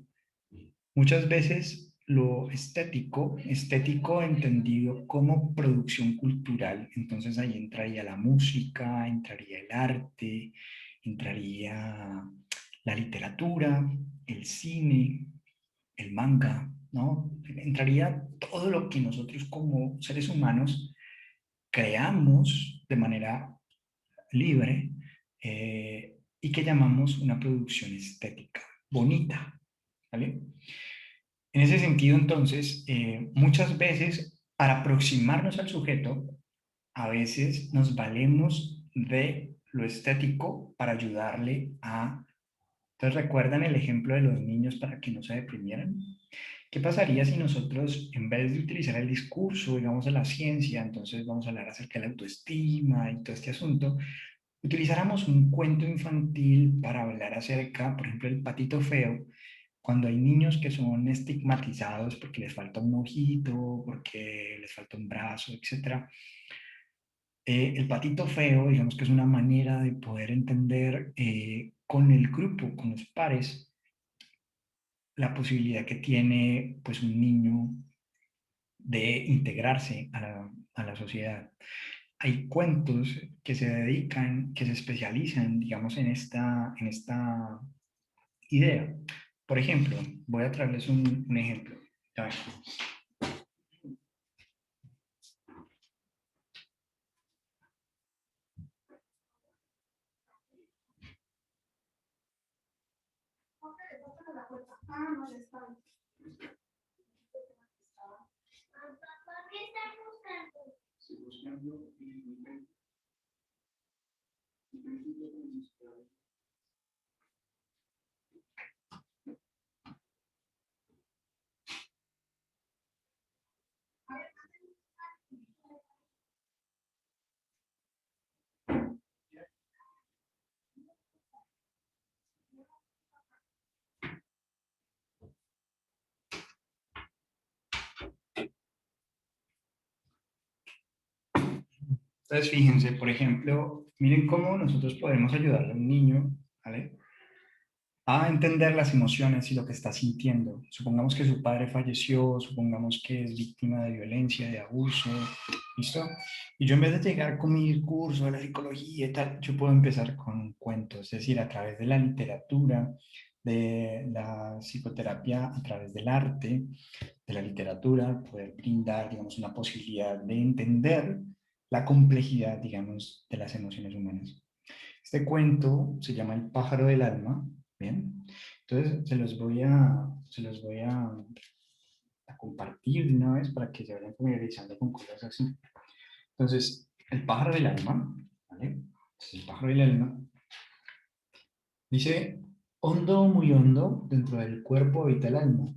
muchas veces lo estético, estético entendido como producción cultural. Entonces ahí entraría la música, entraría el arte, entraría la literatura, el cine, el manga, ¿no? Entraría todo lo que nosotros como seres humanos creamos de manera libre y que llamamos una producción estética, bonita, ¿vale? En ese sentido, entonces, muchas veces para aproximarnos al sujeto, a veces nos valemos de lo estético para ayudarle a... Entonces, ¿recuerdan el ejemplo de los niños para que no se deprimieran? ¿Qué pasaría si nosotros, en vez de utilizar el discurso, digamos, de la ciencia, entonces vamos a hablar acerca de la autoestima y todo este asunto, utilizáramos un cuento infantil para hablar acerca, por ejemplo, el patito feo, cuando hay niños que son estigmatizados porque les falta un ojito, porque les falta un brazo, etcétera. El patito feo, digamos que es una manera de poder entender con el grupo, con los pares, la posibilidad que tiene pues un niño de integrarse a la sociedad. Hay cuentos que se dedican, que se especializan, digamos, en esta idea. Por ejemplo, voy a traerles un ejemplo. Ya ven. Entonces, fíjense, por ejemplo, miren cómo nosotros podemos ayudarle a un niño, ¿vale?, a entender las emociones y lo que está sintiendo. Supongamos que su padre falleció, supongamos que es víctima de violencia, de abuso, ¿listo? Y yo en vez de llegar con mi discurso de la psicología y tal, yo puedo empezar con un cuento, es decir, a través de la literatura, de la psicoterapia, a través del arte, de la literatura, poder brindar, digamos, una posibilidad de entender la complejidad, digamos, de las emociones humanas. Este cuento se llama El pájaro del alma, ¿bien? Entonces a compartir de una vez para que se vayan familiarizando con cosas así. Entonces, el pájaro del alma, ¿vale? Entonces, el pájaro del alma dice, hondo, muy hondo, dentro del cuerpo habita el alma.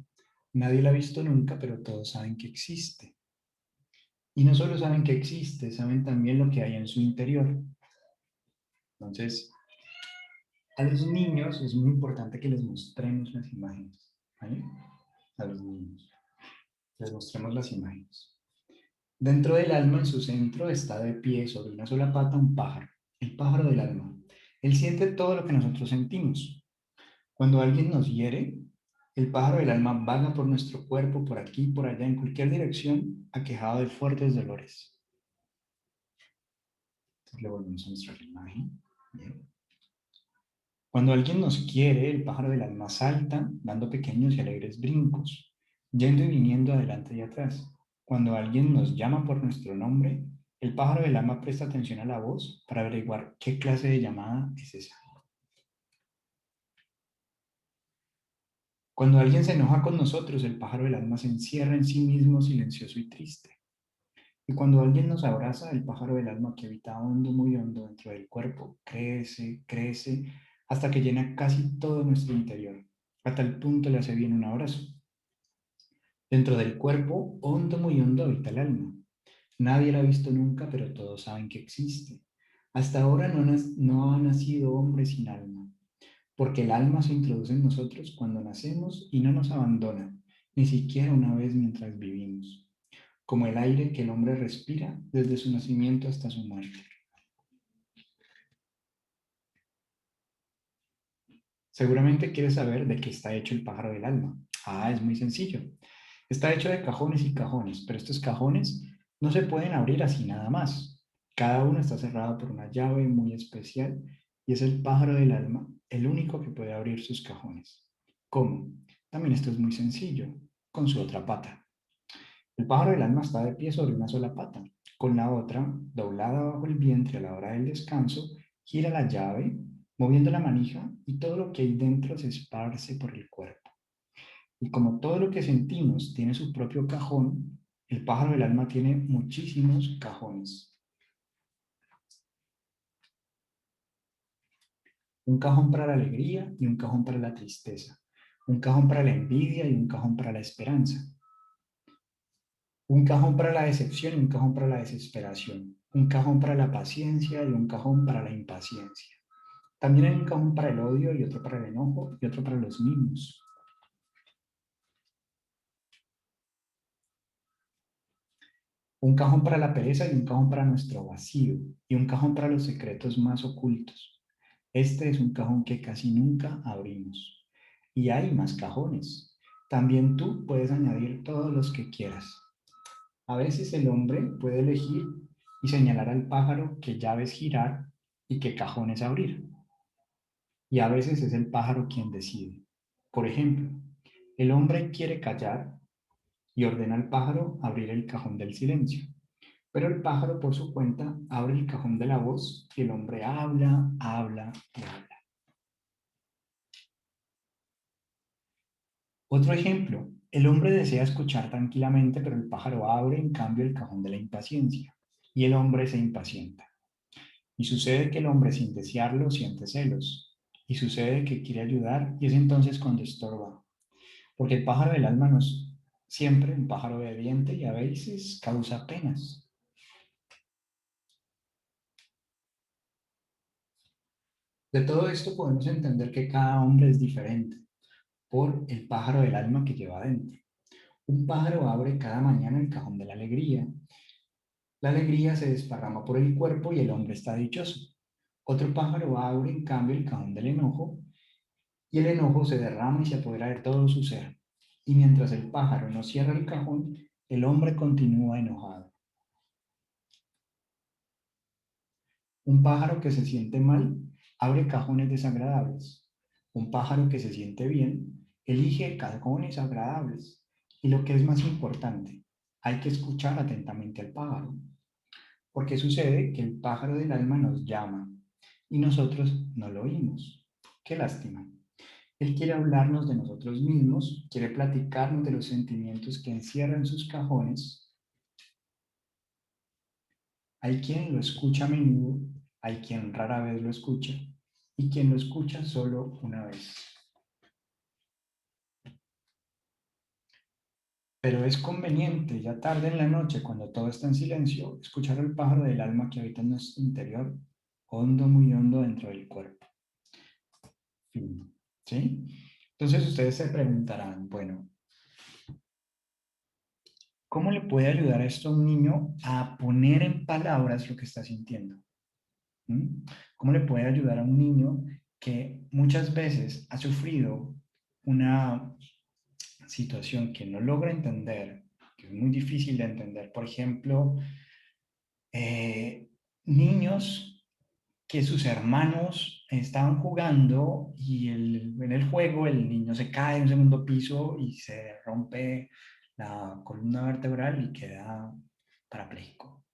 Nadie la ha visto nunca, pero todos saben que existe. Y no solo saben que existe, saben también lo que hay en su interior. Entonces, a los niños es muy importante que les mostremos las imágenes, ¿vale? A los niños. Les mostremos las imágenes. Dentro del alma, en su centro, está de pie sobre una sola pata un pájaro, el pájaro del alma. Él siente todo lo que nosotros sentimos. Cuando alguien nos hiere, el pájaro del alma vaga por nuestro cuerpo, por aquí, por allá, en cualquier dirección, aquejado de fuertes dolores. Entonces le volvemos a mostrar la imagen. Bien. Cuando alguien nos quiere, el pájaro del alma salta, dando pequeños y alegres brincos, yendo y viniendo adelante y atrás. Cuando alguien nos llama por nuestro nombre, el pájaro del alma presta atención a la voz para averiguar qué clase de llamada es esa. Cuando alguien se enoja con nosotros, el pájaro del alma se encierra en sí mismo silencioso y triste. Y cuando alguien nos abraza, el pájaro del alma que habita hondo, muy hondo dentro del cuerpo, crece, crece, hasta que llena casi todo nuestro interior. A tal punto le hace bien un abrazo. Dentro del cuerpo, hondo, muy hondo, habita el alma. Nadie la ha visto nunca, pero todos saben que existe. Hasta ahora no ha nacido hombre sin alma, porque el alma se introduce en nosotros cuando nacemos y no nos abandona, ni siquiera una vez mientras vivimos, como el aire que el hombre respira desde su nacimiento hasta su muerte. Seguramente quieres saber de qué está hecho el pájaro del alma. Ah, es muy sencillo. Está hecho de cajones y cajones, pero estos cajones no se pueden abrir así nada más. Cada uno está cerrado por una llave muy especial y es el pájaro del alma el único que puede abrir sus cajones. ¿Cómo? También esto es muy sencillo, con su otra pata. El pájaro del alma está de pie sobre una sola pata, con la otra doblada bajo el vientre a la hora del descanso, gira la llave, moviendo la manija y todo lo que hay dentro se esparce por el cuerpo. Y como todo lo que sentimos tiene su propio cajón, el pájaro del alma tiene muchísimos cajones. Un cajón para la alegría y un cajón para la tristeza. Un cajón para la envidia y un cajón para la esperanza. Un cajón para la decepción y un cajón para la desesperación. Un cajón para la paciencia y un cajón para la impaciencia. También hay un cajón para el odio y otro para el enojo y otro para los mimos. Un cajón para la pereza y un cajón para nuestro vacío y un cajón para los secretos más ocultos. Este es un cajón que casi nunca abrimos. Y hay más cajones. También tú puedes añadir todos los que quieras. A veces el hombre puede elegir y señalar al pájaro qué llaves girar y qué cajones abrir. Y a veces es el pájaro quien decide. Por ejemplo, el hombre quiere callar y ordena al pájaro abrir el cajón del silencio. Pero el pájaro por su cuenta abre el cajón de la voz y el hombre habla, habla y habla. Otro ejemplo, el hombre desea escuchar tranquilamente, pero el pájaro abre en cambio el cajón de la impaciencia y el hombre se impacienta. Y sucede que el hombre sin desearlo siente celos y sucede que quiere ayudar y es entonces cuando estorba. Porque el pájaro del alma no es siempre un pájaro obediente y a veces causa penas. De todo esto podemos entender que cada hombre es diferente por el pájaro del alma que lleva adentro. Un pájaro abre cada mañana el cajón de la alegría. La alegría se desparrama por el cuerpo y el hombre está dichoso. Otro pájaro abre en cambio el cajón del enojo y el enojo se derrama y se apodera de todo su ser. Y mientras el pájaro no cierra el cajón, el hombre continúa enojado. Un pájaro que se siente mal abre cajones desagradables. Un pájaro que se siente bien elige cajones agradables. Y lo que es más importante, hay que escuchar atentamente al pájaro. Porque sucede que el pájaro del alma nos llama y nosotros no lo oímos. Qué lástima. Él quiere hablarnos de nosotros mismos, quiere platicarnos de los sentimientos que encierran sus cajones. Hay quien lo escucha a menudo, hay quien rara vez lo escucha y quien lo escucha solo una vez. Pero es conveniente, ya tarde en la noche, cuando todo está en silencio, escuchar al pájaro del alma que habita en nuestro interior, hondo, muy hondo dentro del cuerpo. Fin. ¿Sí? Entonces ustedes se preguntarán, bueno, ¿cómo le puede ayudar esto a un niño a poner en palabras lo que está sintiendo? ¿Mm? ¿Cómo le puede ayudar a un niño que muchas veces ha sufrido una situación que no logra entender, que es muy difícil de entender? Por ejemplo, niños que sus hermanos estaban jugando y en el juego el niño se cae en un segundo piso y se rompe la columna vertebral y queda parapléjico.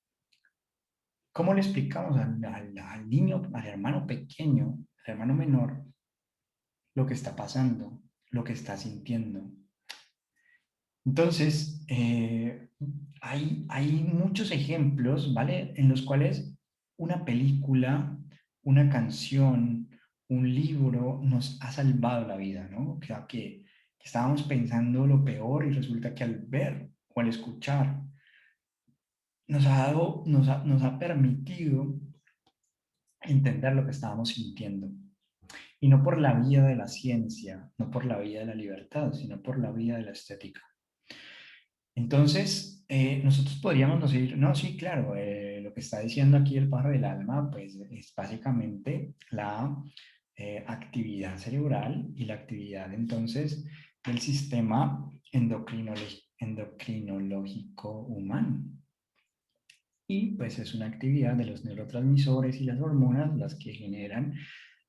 ¿Cómo le explicamos al niño, al hermano pequeño, al hermano menor, lo que está pasando, lo que está sintiendo? Entonces, hay muchos ejemplos, ¿vale? En los cuales una película, una canción, un libro nos ha salvado la vida, ¿no? O sea, que estábamos pensando lo peor y resulta que al ver o al escuchar nos ha permitido entender lo que estábamos sintiendo. Y no por la vía de la ciencia, no por la vía de la libertad, sino por la vía de la estética. Entonces, nosotros podríamos decir, no, sí, claro, lo que está diciendo aquí el pájaro del alma, pues es básicamente la actividad cerebral y la actividad entonces del sistema endocrinológico humano. Y pues es una actividad de los neurotransmisores y las hormonas las que generan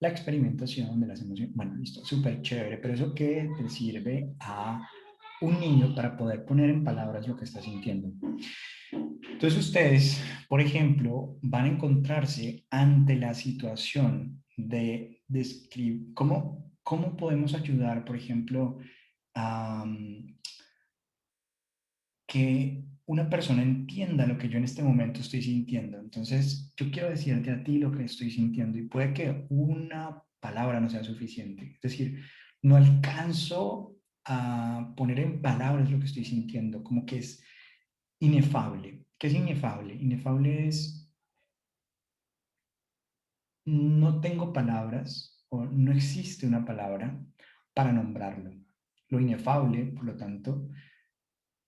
la experimentación de las emociones. Bueno, listo, súper chévere, pero ¿eso qué te sirve a un niño para poder poner en palabras lo que está sintiendo? Entonces ustedes, por ejemplo, van a encontrarse ante la situación de describir cómo podemos ayudar, por ejemplo, a que una persona entienda lo que yo en este momento estoy sintiendo. Entonces, yo quiero decirte a ti lo que estoy sintiendo y puede que una palabra no sea suficiente. Es decir, no alcanzo a poner en palabras lo que estoy sintiendo, como que es inefable. ¿Qué es inefable? Inefable es no tengo palabras o no existe una palabra para nombrarlo. Lo inefable, por lo tanto,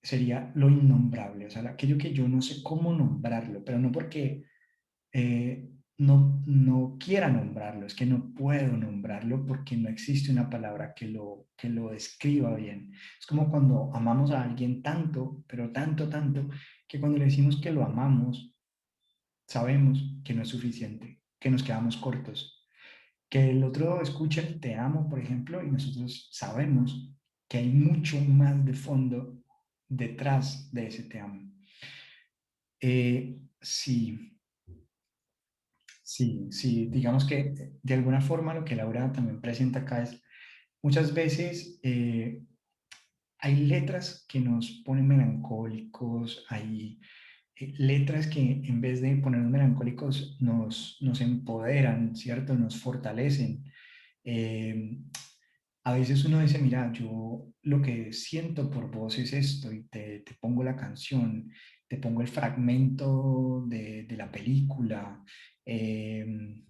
sería lo innombrable, o sea, aquello que yo no sé cómo nombrarlo, pero no porque no quiera nombrarlo, es que no puedo nombrarlo porque no existe una palabra que lo describa bien. Es como cuando amamos a alguien tanto, pero tanto, tanto, que cuando le decimos que lo amamos, sabemos que no es suficiente, que nos quedamos cortos, que el otro escucha el te amo, por ejemplo, y nosotros sabemos que hay mucho más de fondo detrás de ese te amo. Sí, sí, digamos que de alguna forma lo que Laura también presenta acá es muchas veces hay letras que nos ponen melancólicos, hay letras que en vez de ponernos melancólicos nos empoderan, ¿cierto? Nos fortalecen. Eh, a veces uno dice, mira, yo lo que siento por vos es esto y te pongo la canción, te pongo el fragmento de la película. Eh,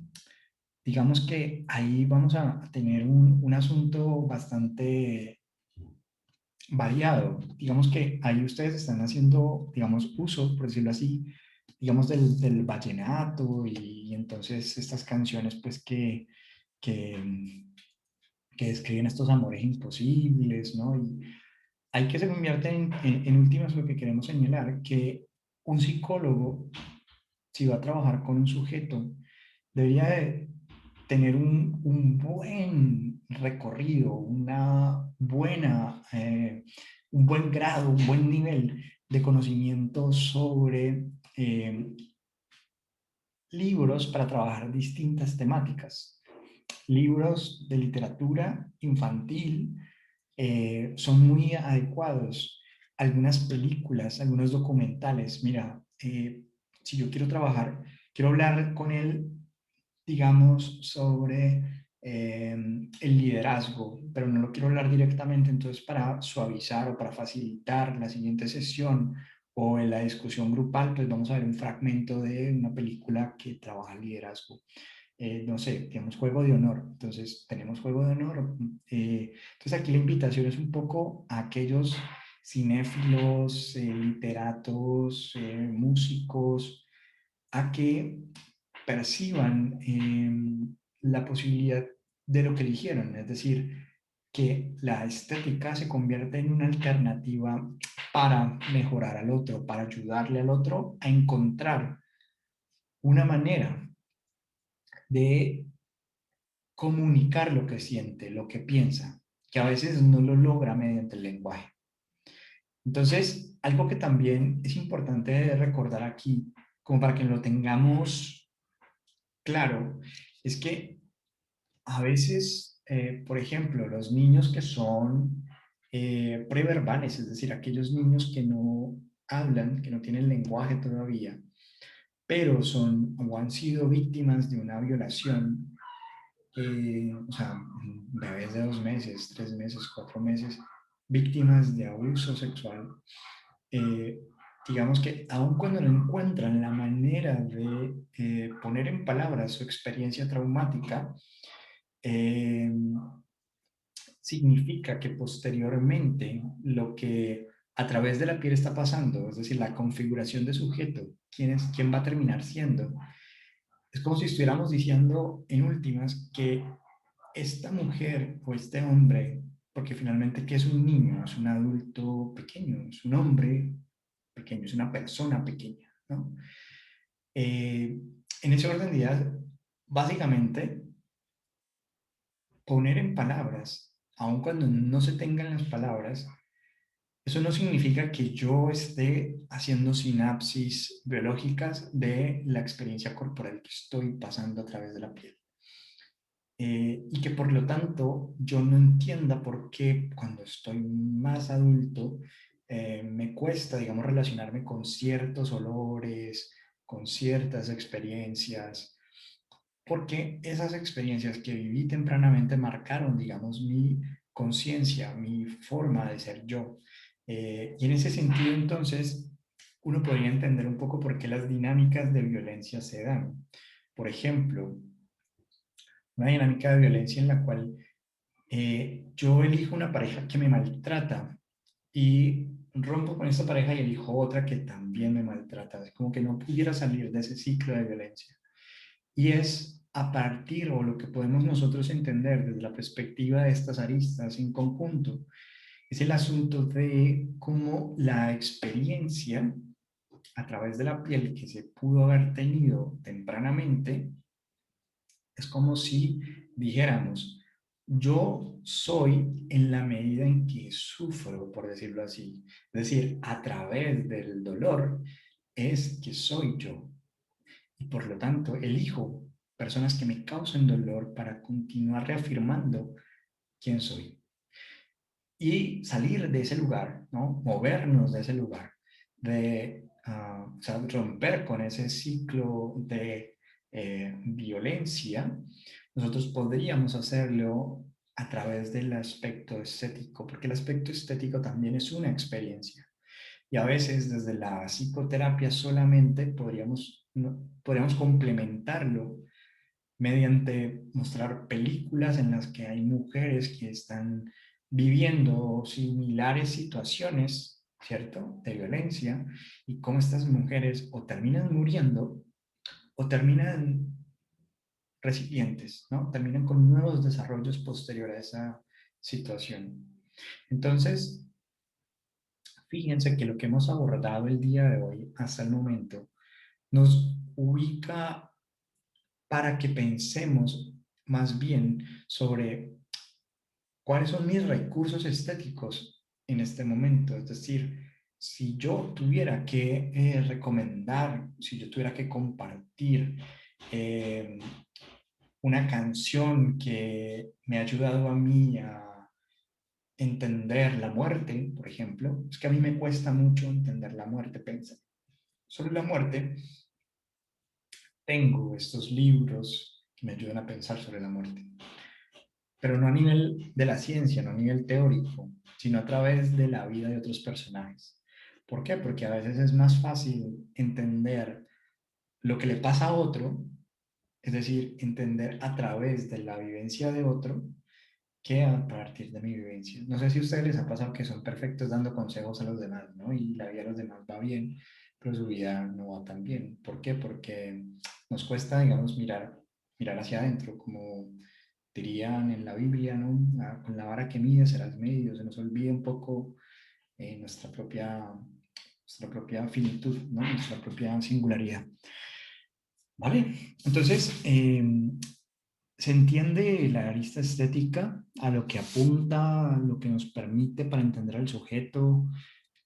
digamos que ahí vamos a tener un asunto bastante variado. Digamos que ahí ustedes están haciendo, digamos, uso, por decirlo así, digamos, del vallenato y entonces estas canciones, pues, que, que describen estos amores imposibles, ¿no? Y hay que se convierte en últimas lo que queremos señalar, que un psicólogo, si va a trabajar con un sujeto, debería de tener un buen recorrido, un buen grado, un buen nivel de conocimiento sobre libros para trabajar distintas temáticas. Libros de literatura infantil son muy adecuados. Algunas películas, algunos documentales. Mira, si yo quiero trabajar, quiero hablar con él, digamos, sobre el liderazgo, pero no lo quiero hablar directamente, entonces para suavizar o para facilitar la siguiente sesión o en la discusión grupal, pues vamos a ver un fragmento de una película que trabaja el liderazgo. No sé, tenemos juego de honor, entonces tenemos juego de honor. Entonces aquí la invitación es un poco a aquellos cinéfilos, literatos, músicos, a que perciban la posibilidad de lo que eligieron, es decir, que la estética se convierte en una alternativa para mejorar al otro, para ayudarle al otro a encontrar una manera de comunicar lo que siente, lo que piensa, que a veces no lo logra mediante el lenguaje. Entonces, algo que también es importante recordar aquí, como para que lo tengamos claro, es que a veces, por ejemplo, los niños que son preverbales, es decir, aquellos niños que no hablan, que no tienen lenguaje todavía, pero son o han sido víctimas de una violación, o sea, bebés de 2 meses, 3 meses, 4 meses, víctimas de abuso sexual, eh, digamos que aun cuando no encuentran la manera de poner en palabras su experiencia traumática, eh, significa que posteriormente lo que a través de la piel está pasando, es decir, la configuración de sujeto, quién va a terminar siendo, es como si estuviéramos diciendo en últimas que esta mujer o este hombre porque finalmente, ¿qué es un niño? Es un adulto pequeño, es un hombre pequeño, es una persona pequeña, ¿no? En ese orden de ideas, básicamente, poner en palabras, aun cuando no se tengan las palabras, eso no significa que yo esté haciendo sinapsis biológicas de la experiencia corporal que estoy pasando a través de la piel. Y que por lo tanto yo no entienda por qué cuando estoy más adulto me cuesta, digamos, relacionarme con ciertos olores, con ciertas experiencias, porque esas experiencias que viví tempranamente marcaron, digamos, mi conciencia, mi forma de ser yo. Y en ese sentido, entonces, uno podría entender un poco por qué las dinámicas de violencia se dan. Por ejemplo, una dinámica de violencia en la cual yo elijo una pareja que me maltrata y rompo con esta pareja y elijo otra que también me maltrata. Es como que no pudiera salir de ese ciclo de violencia. Y es a partir, o lo que podemos nosotros entender desde la perspectiva de estas aristas en conjunto, es el asunto de cómo la experiencia a través de la piel que se pudo haber tenido tempranamente, es como si dijéramos, yo soy en la medida en que sufro, por decirlo así. Es decir, a través del dolor es que soy yo. Y por lo tanto, elijo personas que me causen dolor para continuar reafirmando quién soy. Y salir de ese lugar, ¿no? Movernos de ese lugar, de o sea, romper con ese ciclo de violencia, nosotros podríamos hacerlo a través del aspecto estético, porque el aspecto estético también es una experiencia. Y a veces desde la psicoterapia solamente podríamos, podríamos complementarlo mediante mostrar películas en las que hay mujeres que están viviendo similares situaciones, ¿cierto?, de violencia, y cómo estas mujeres o terminan muriendo o terminan recipientes, ¿no? Terminan con nuevos desarrollos posteriores a esa situación. Entonces, fíjense que lo que hemos abordado el día de hoy hasta el momento nos ubica para que pensemos más bien sobre cuáles son mis recursos estéticos en este momento. Es decir, si yo tuviera que recomendar, si yo tuviera que compartir eh, una canción que me ha ayudado a mí a entender la muerte, por ejemplo, es que a mí me cuesta mucho entender la muerte, pensar sobre la muerte. Tengo estos libros que me ayudan a pensar sobre la muerte, pero no a nivel de la ciencia, no a nivel teórico, sino a través de la vida de otros personajes. ¿Por qué? Porque a veces es más fácil entender lo que le pasa a otro, es decir, entender a través de la vivencia de otro, que a partir de mi vivencia. No sé si a ustedes les ha pasado que son perfectos dando consejos a los demás, ¿no? Y la vida de los demás va bien, pero su vida no va tan bien. ¿Por qué? Porque nos cuesta, digamos, mirar hacia adentro, como dirían en la Biblia, ¿no? Con la vara que mide serás medido, se nos olvida un poco nuestra propia finitud, ¿no? Nuestra propia singularidad. ¿Vale? Entonces, se entiende la arista estética a lo que apunta, a lo que nos permite para entender al sujeto,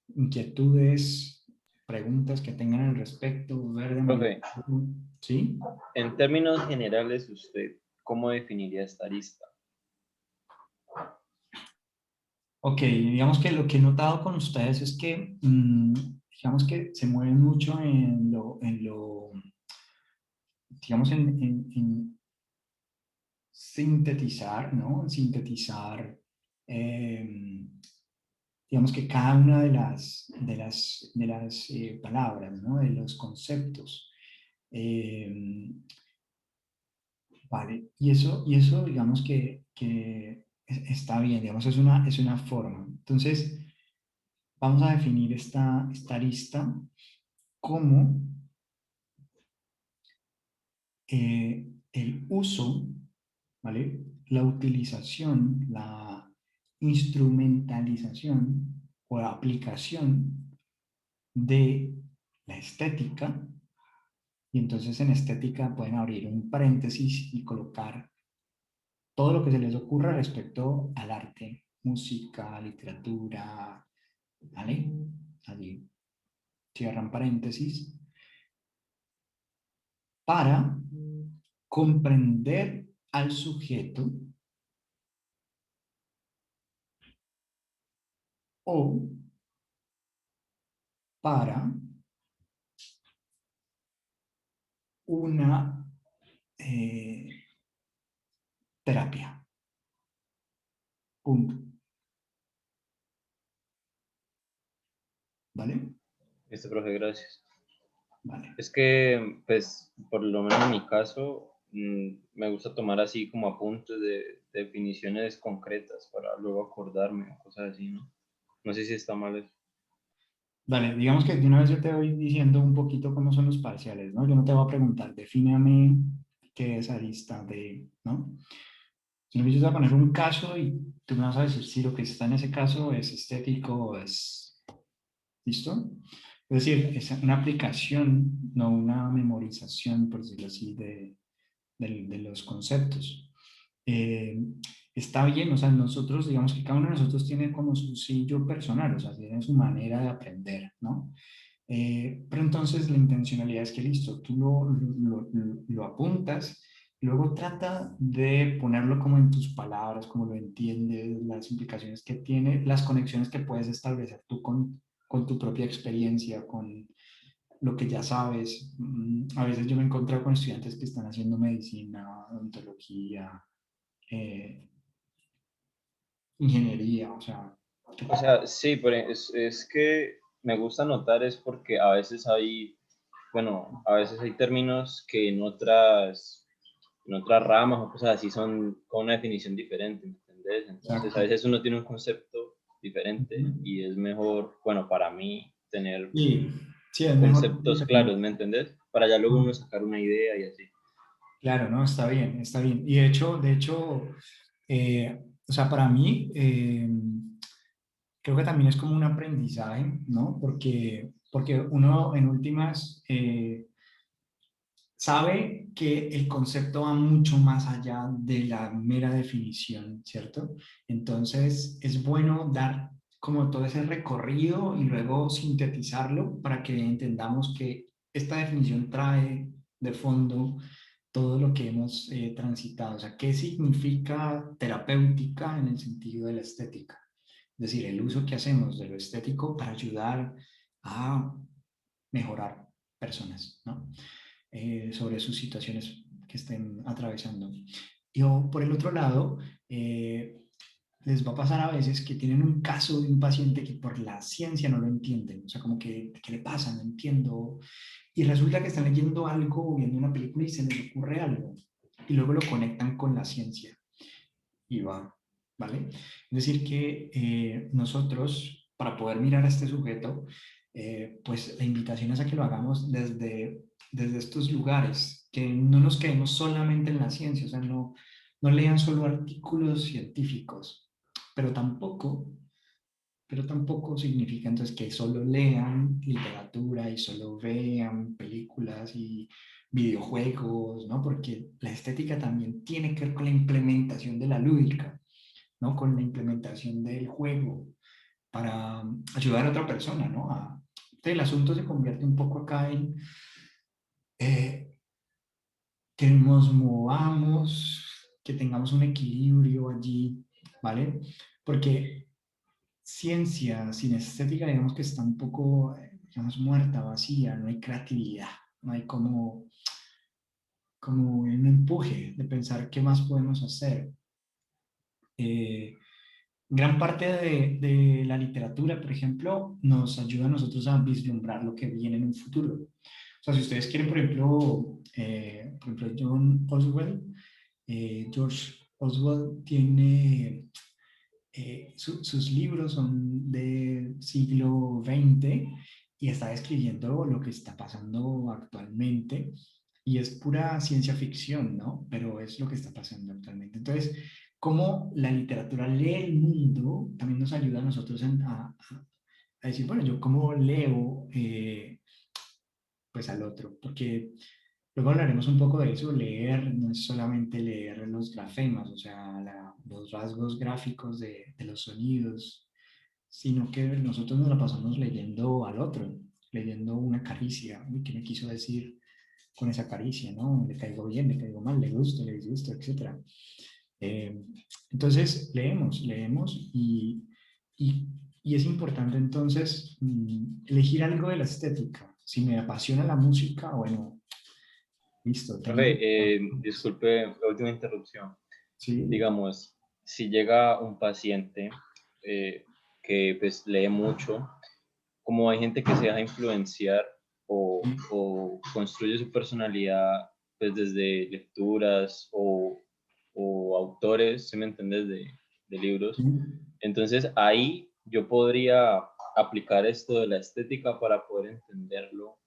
inquietudes, preguntas que tengan al respecto, ver de manera... Profe, ¿Sí? en términos generales, ¿usted cómo definiría esta arista? Ok, digamos que lo que he notado con ustedes es que, digamos que se mueven mucho digamos, en sintetizar, ¿no? En sintetizar, digamos que cada una de las palabras, ¿no? De los conceptos. Vale, y eso digamos que está bien, digamos, es una forma. Entonces, vamos a definir esta arista como el uso, ¿vale? La utilización, instrumentalización o aplicación de la estética, y entonces en estética pueden abrir un paréntesis y colocar todo lo que se les ocurra respecto al arte, música, literatura, ¿vale? Allí cierran paréntesis para comprender al sujeto o para una terapia. Punto. ¿Vale? Profe, gracias. Vale. Es que, pues, por lo menos en mi caso, me gusta tomar así como apuntes de definiciones concretas para luego acordarme o cosas así, ¿no? No sé si está mal eso. Vale, digamos que de una vez yo te voy diciendo un poquito cómo son los parciales, ¿no? Yo no te voy a preguntar, defíname qué es arista de, ¿no? Sino que yo te voy a poner un caso y tú me vas a decir si lo que está en ese caso es estético o es, ¿listo? Es decir, es una aplicación, no una memorización, por decirlo así, de los conceptos. Eh, Está bien, o sea, nosotros, digamos que cada uno de nosotros tiene como su sello personal, o sea, tiene su manera de aprender, ¿no? Pero entonces la intencionalidad es que listo, tú lo apuntas, y luego trata de ponerlo como en tus palabras, como lo entiendes, las implicaciones que tiene, las conexiones que puedes establecer tú con tu propia experiencia, con lo que ya sabes. A veces yo me he encontrado con estudiantes que están haciendo medicina, odontología, eh, ingeniería, o sea, O sea, sí, pero es que me gusta notar es porque a veces hay, bueno, a veces hay términos que en otras ramas o cosas así son con una definición diferente, ¿me entendés? Entonces, a exacto. veces uno tiene un concepto diferente y es mejor, bueno, para mí, tener Y sí, es mejor conceptos definir. claros, ¿me entendés? Para ya luego uno sacar una idea y así. Claro, no, está bien, está bien. Y de hecho, o sea, para mí, creo que también es como un aprendizaje, ¿no? Porque uno en últimas sabe que el concepto va mucho más allá de la mera definición, ¿cierto? Entonces, es bueno dar como todo ese recorrido y luego sintetizarlo para que entendamos que esta definición trae de fondo todo lo que hemos transitado. O sea, ¿qué significa terapéutica en el sentido de la estética? Es decir, el uso que hacemos de lo estético para ayudar a mejorar personas, ¿no? Sobre sus situaciones que estén atravesando. Y o, por el otro lado, les va a pasar a veces que tienen un caso de un paciente que por la ciencia no lo entienden, o sea, como que, ¿qué le pasa? No entiendo. Y resulta que están leyendo algo o viendo una película y se les ocurre algo. Y luego lo conectan con la ciencia y va, ¿vale? Es decir, que nosotros, para poder mirar a este sujeto, pues la invitación es a que lo hagamos desde estos lugares, que no nos quedemos solamente en la ciencia, o sea, no lean solo artículos científicos, pero tampoco, pero tampoco significa entonces que solo lean literatura y solo vean películas y videojuegos, ¿no? Porque la estética también tiene que ver con la implementación de la lúdica, ¿no? Con la implementación del juego para ayudar a otra persona, ¿no? Entonces el asunto se convierte un poco acá en eh, que nos movamos, que tengamos un equilibrio allí, ¿vale? Porque ciencia sin estética, digamos que está un poco, digamos, muerta, vacía, no hay creatividad, no hay como un empuje de pensar qué más podemos hacer. Eh, Gran parte de la literatura, por ejemplo, nos ayuda a nosotros a vislumbrar lo que viene en un futuro. O sea, si ustedes quieren, por ejemplo, George Oswald tiene, sus libros son del siglo XX y está describiendo lo que está pasando actualmente y es pura ciencia ficción, ¿no? Pero es lo que está pasando actualmente. Entonces, cómo la literatura lee el mundo también nos ayuda a nosotros a decir, bueno, yo cómo leo pues al otro, porque luego hablaremos un poco de eso. Leer no es solamente leer los grafemas, o sea, los rasgos gráficos de los sonidos, sino que nosotros nos la pasamos leyendo al otro, leyendo una caricia. Uy, ¿qué me quiso decir con esa caricia? ¿No? ¿Le caigo bien, le caigo mal, le gusto, le disgusto, etcétera? Eh, entonces, leemos y, y es importante entonces elegir algo de la estética. Si me apasiona la música, bueno, listo, tengo... Profe, disculpe la última interrupción. Sí, Digamos, si llega un paciente que pues lee mucho, como hay gente que se deja influenciar o construye su personalidad pues desde lecturas o autores, ¿sí me entiendes? De libros. sí. Entonces ahí yo podría aplicar esto de la estética para poder entenderlo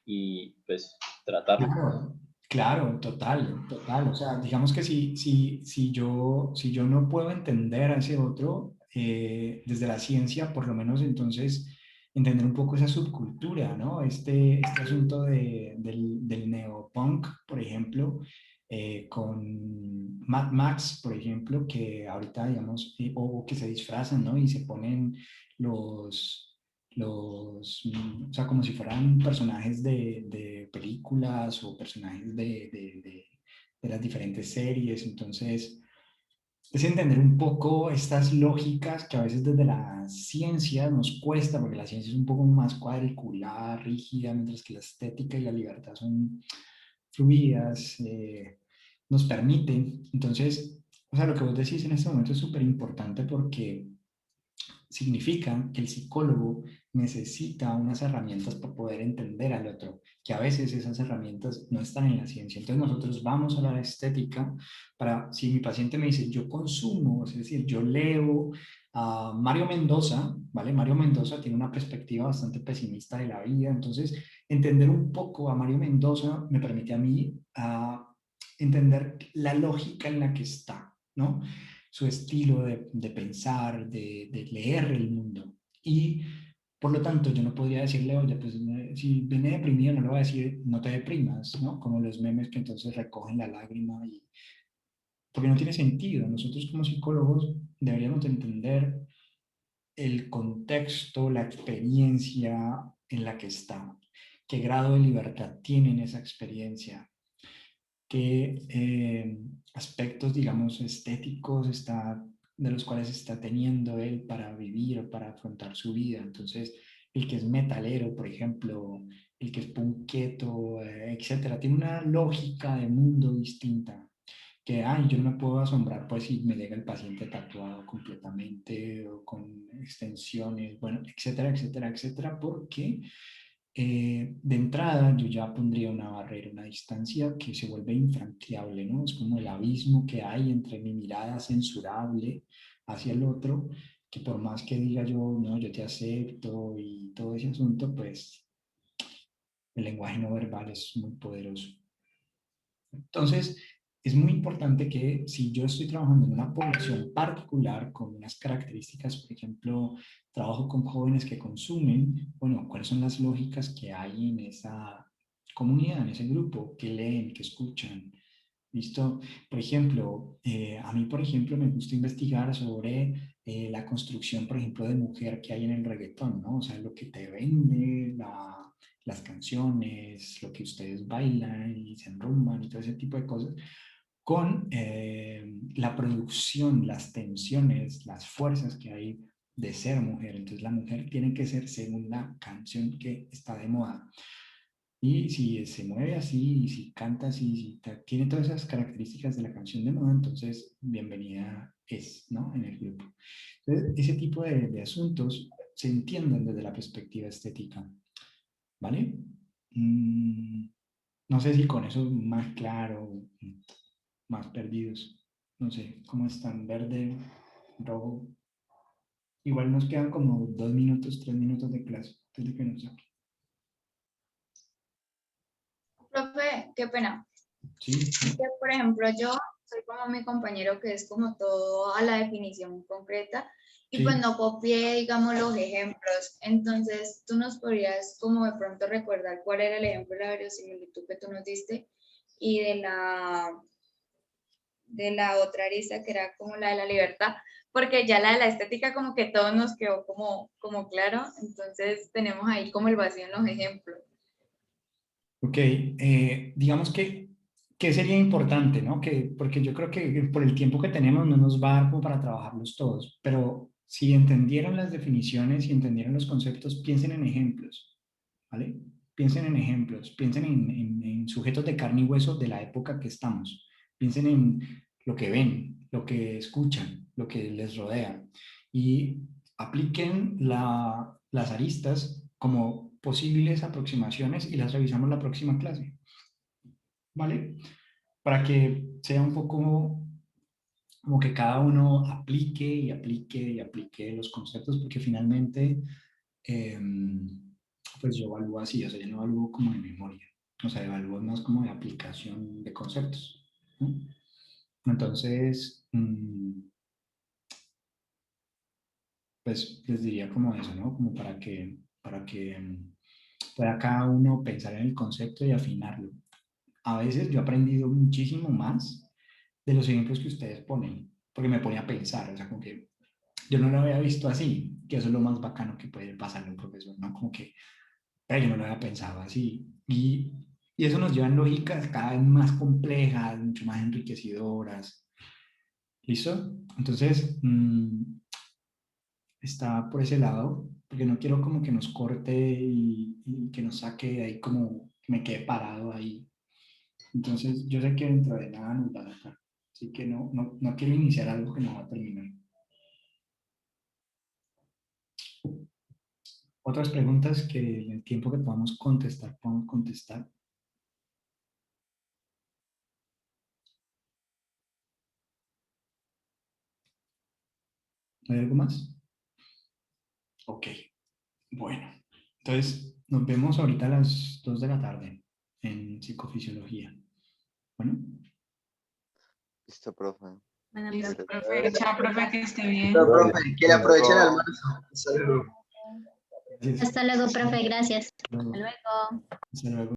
y pues tratarlo. Claro, claro, total, total. O sea, digamos que si yo no puedo entender a ese otro desde la ciencia, por lo menos entonces entender un poco esa subcultura, ¿no? Este asunto del neopunk, por ejemplo, con Mad Max, por ejemplo, que ahorita, digamos, o que se disfrazan, ¿no? Y se ponen o sea, como si fueran personajes de películas o personajes de las diferentes series. Entonces, es entender un poco estas lógicas que a veces desde la ciencia nos cuesta, porque la ciencia es un poco más cuadricular, rígida, mientras que la estética y la libertad son fluidas, nos permiten. Entonces, o sea, lo que vos decís en este momento es súper importante porque significa que el psicólogo necesita unas herramientas para poder entender al otro, que a veces esas herramientas no están en la ciencia. Entonces nosotros vamos a la estética para, si mi paciente me dice, yo consumo, es decir, yo leo a Mario Mendoza, ¿vale? Mario Mendoza tiene una perspectiva bastante pesimista de la vida, entonces entender un poco a Mario Mendoza me permite a mí entender la lógica en la que está, ¿no? Su estilo de pensar, de leer el mundo. Y por lo tanto, yo no podría decirle, oye, pues si viene deprimido, no le voy a decir, no te deprimas, ¿no? Como los memes que entonces recogen la lágrima, porque no tiene sentido. Nosotros como psicólogos deberíamos entender el contexto, la experiencia en la que está, qué grado de libertad tiene en esa experiencia, qué aspectos, digamos, estéticos de los cuales está teniendo él para vivir o para afrontar su vida. Entonces, el que es metalero, por ejemplo, el que es punqueto, etcétera, tiene una lógica de mundo distinta. Que, ay, yo no me puedo asombrar, pues, si me llega el paciente tatuado completamente o con extensiones, bueno, etcétera, etcétera, etcétera, porque de entrada, yo ya pondría una barrera, una distancia que se vuelve infranqueable, ¿no? Es como el abismo que hay entre mi mirada censurable hacia el otro, que por más que diga yo, no, yo te acepto y todo ese asunto, pues el lenguaje no verbal es muy poderoso. Entonces, es muy importante que si yo estoy trabajando en una población particular con unas características, por ejemplo, trabajo con jóvenes que consumen, bueno, ¿cuáles son las lógicas que hay en esa comunidad, en ese grupo? ¿Qué leen, qué escuchan? ¿Listo? Por ejemplo, a mí, por ejemplo, me gusta investigar sobre la construcción, por ejemplo, de mujer que hay en el reggaetón, ¿no? O sea, lo que te vende, las canciones, lo que ustedes bailan y se enrumban y todo ese tipo de cosas, con la producción, las tensiones, las fuerzas que hay de ser mujer. Entonces, la mujer tiene que ser según la canción que está de moda. Y si se mueve así, y si canta así, si tiene todas esas características de la canción de moda, entonces bienvenida es, ¿no? En el grupo. Entonces, ese tipo de asuntos se entienden desde la perspectiva estética, ¿vale? Mm, no sé si con eso más claro, más perdidos. No sé, ¿cómo están? Verde, rojo. Igual nos quedan como 2 minutos, 3 minutos de clase, antes de que nos saquen. Profe, qué pena. Sí, Que, por ejemplo, yo soy como mi compañero que es como todo a la definición concreta y Sí. pues no copié, digamos, los ejemplos. Entonces, tú nos podrías como de pronto recordar cuál era el ejemplo de la verosimilitud que tú nos diste y de la otra arista que era como la de la libertad, porque ya la de la estética como que todo nos quedó como claro, entonces tenemos ahí como el vacío en los ejemplos. Ok, digamos que sería importante, ¿no? Porque yo creo que por el tiempo que tenemos no nos va a dar como para trabajarlos todos, pero si entendieron las definiciones y entendieron los conceptos, piensen en ejemplos, ¿vale? Piensen en ejemplos, piensen en sujetos de carne y hueso de la época que estamos, piensen en lo que ven, lo que escuchan, lo que les rodea y apliquen las aristas como posibles aproximaciones y las revisamos la próxima clase, ¿vale? Para que sea un poco como que cada uno aplique y aplique y aplique los conceptos, porque finalmente, eh, pues yo evalúo así, o sea, yo no evalúo como de memoria, o sea, evalúo más como de aplicación de conceptos, ¿no? Entonces, pues les diría como eso, ¿no? Como para que pueda cada uno pensar en el concepto y afinarlo. A veces yo he aprendido muchísimo más de los ejemplos que ustedes ponen, porque me pone a pensar, o sea, como que yo no lo había visto así, que eso es lo más bacano que puede pasarle a un profesor, ¿no? Como que, pero yo no lo había pensado así. Y eso nos lleva en lógicas cada vez más complejas, mucho más enriquecedoras. ¿Listo? Entonces, está por ese lado, porque no quiero como que nos corte y que nos saque de ahí como que me quede parado ahí. Entonces, yo sé que dentro de nada nos va a sacar. Así que no quiero iniciar algo que no va a terminar. Otras preguntas que en el tiempo que podamos contestar. ¿Hay algo más? Ok, bueno. Entonces, nos vemos ahorita a las 2 de la tarde en psicofisiología. Bueno, Listo, profe. Bueno, Listo, profe, profe. Chao, profe, que esté bien. Pero, profe, que le aproveche el Luego- almuerzo. Hasta luego. gracias. Hasta luego, profe, gracias. Hasta luego. Hasta luego. Hasta luego.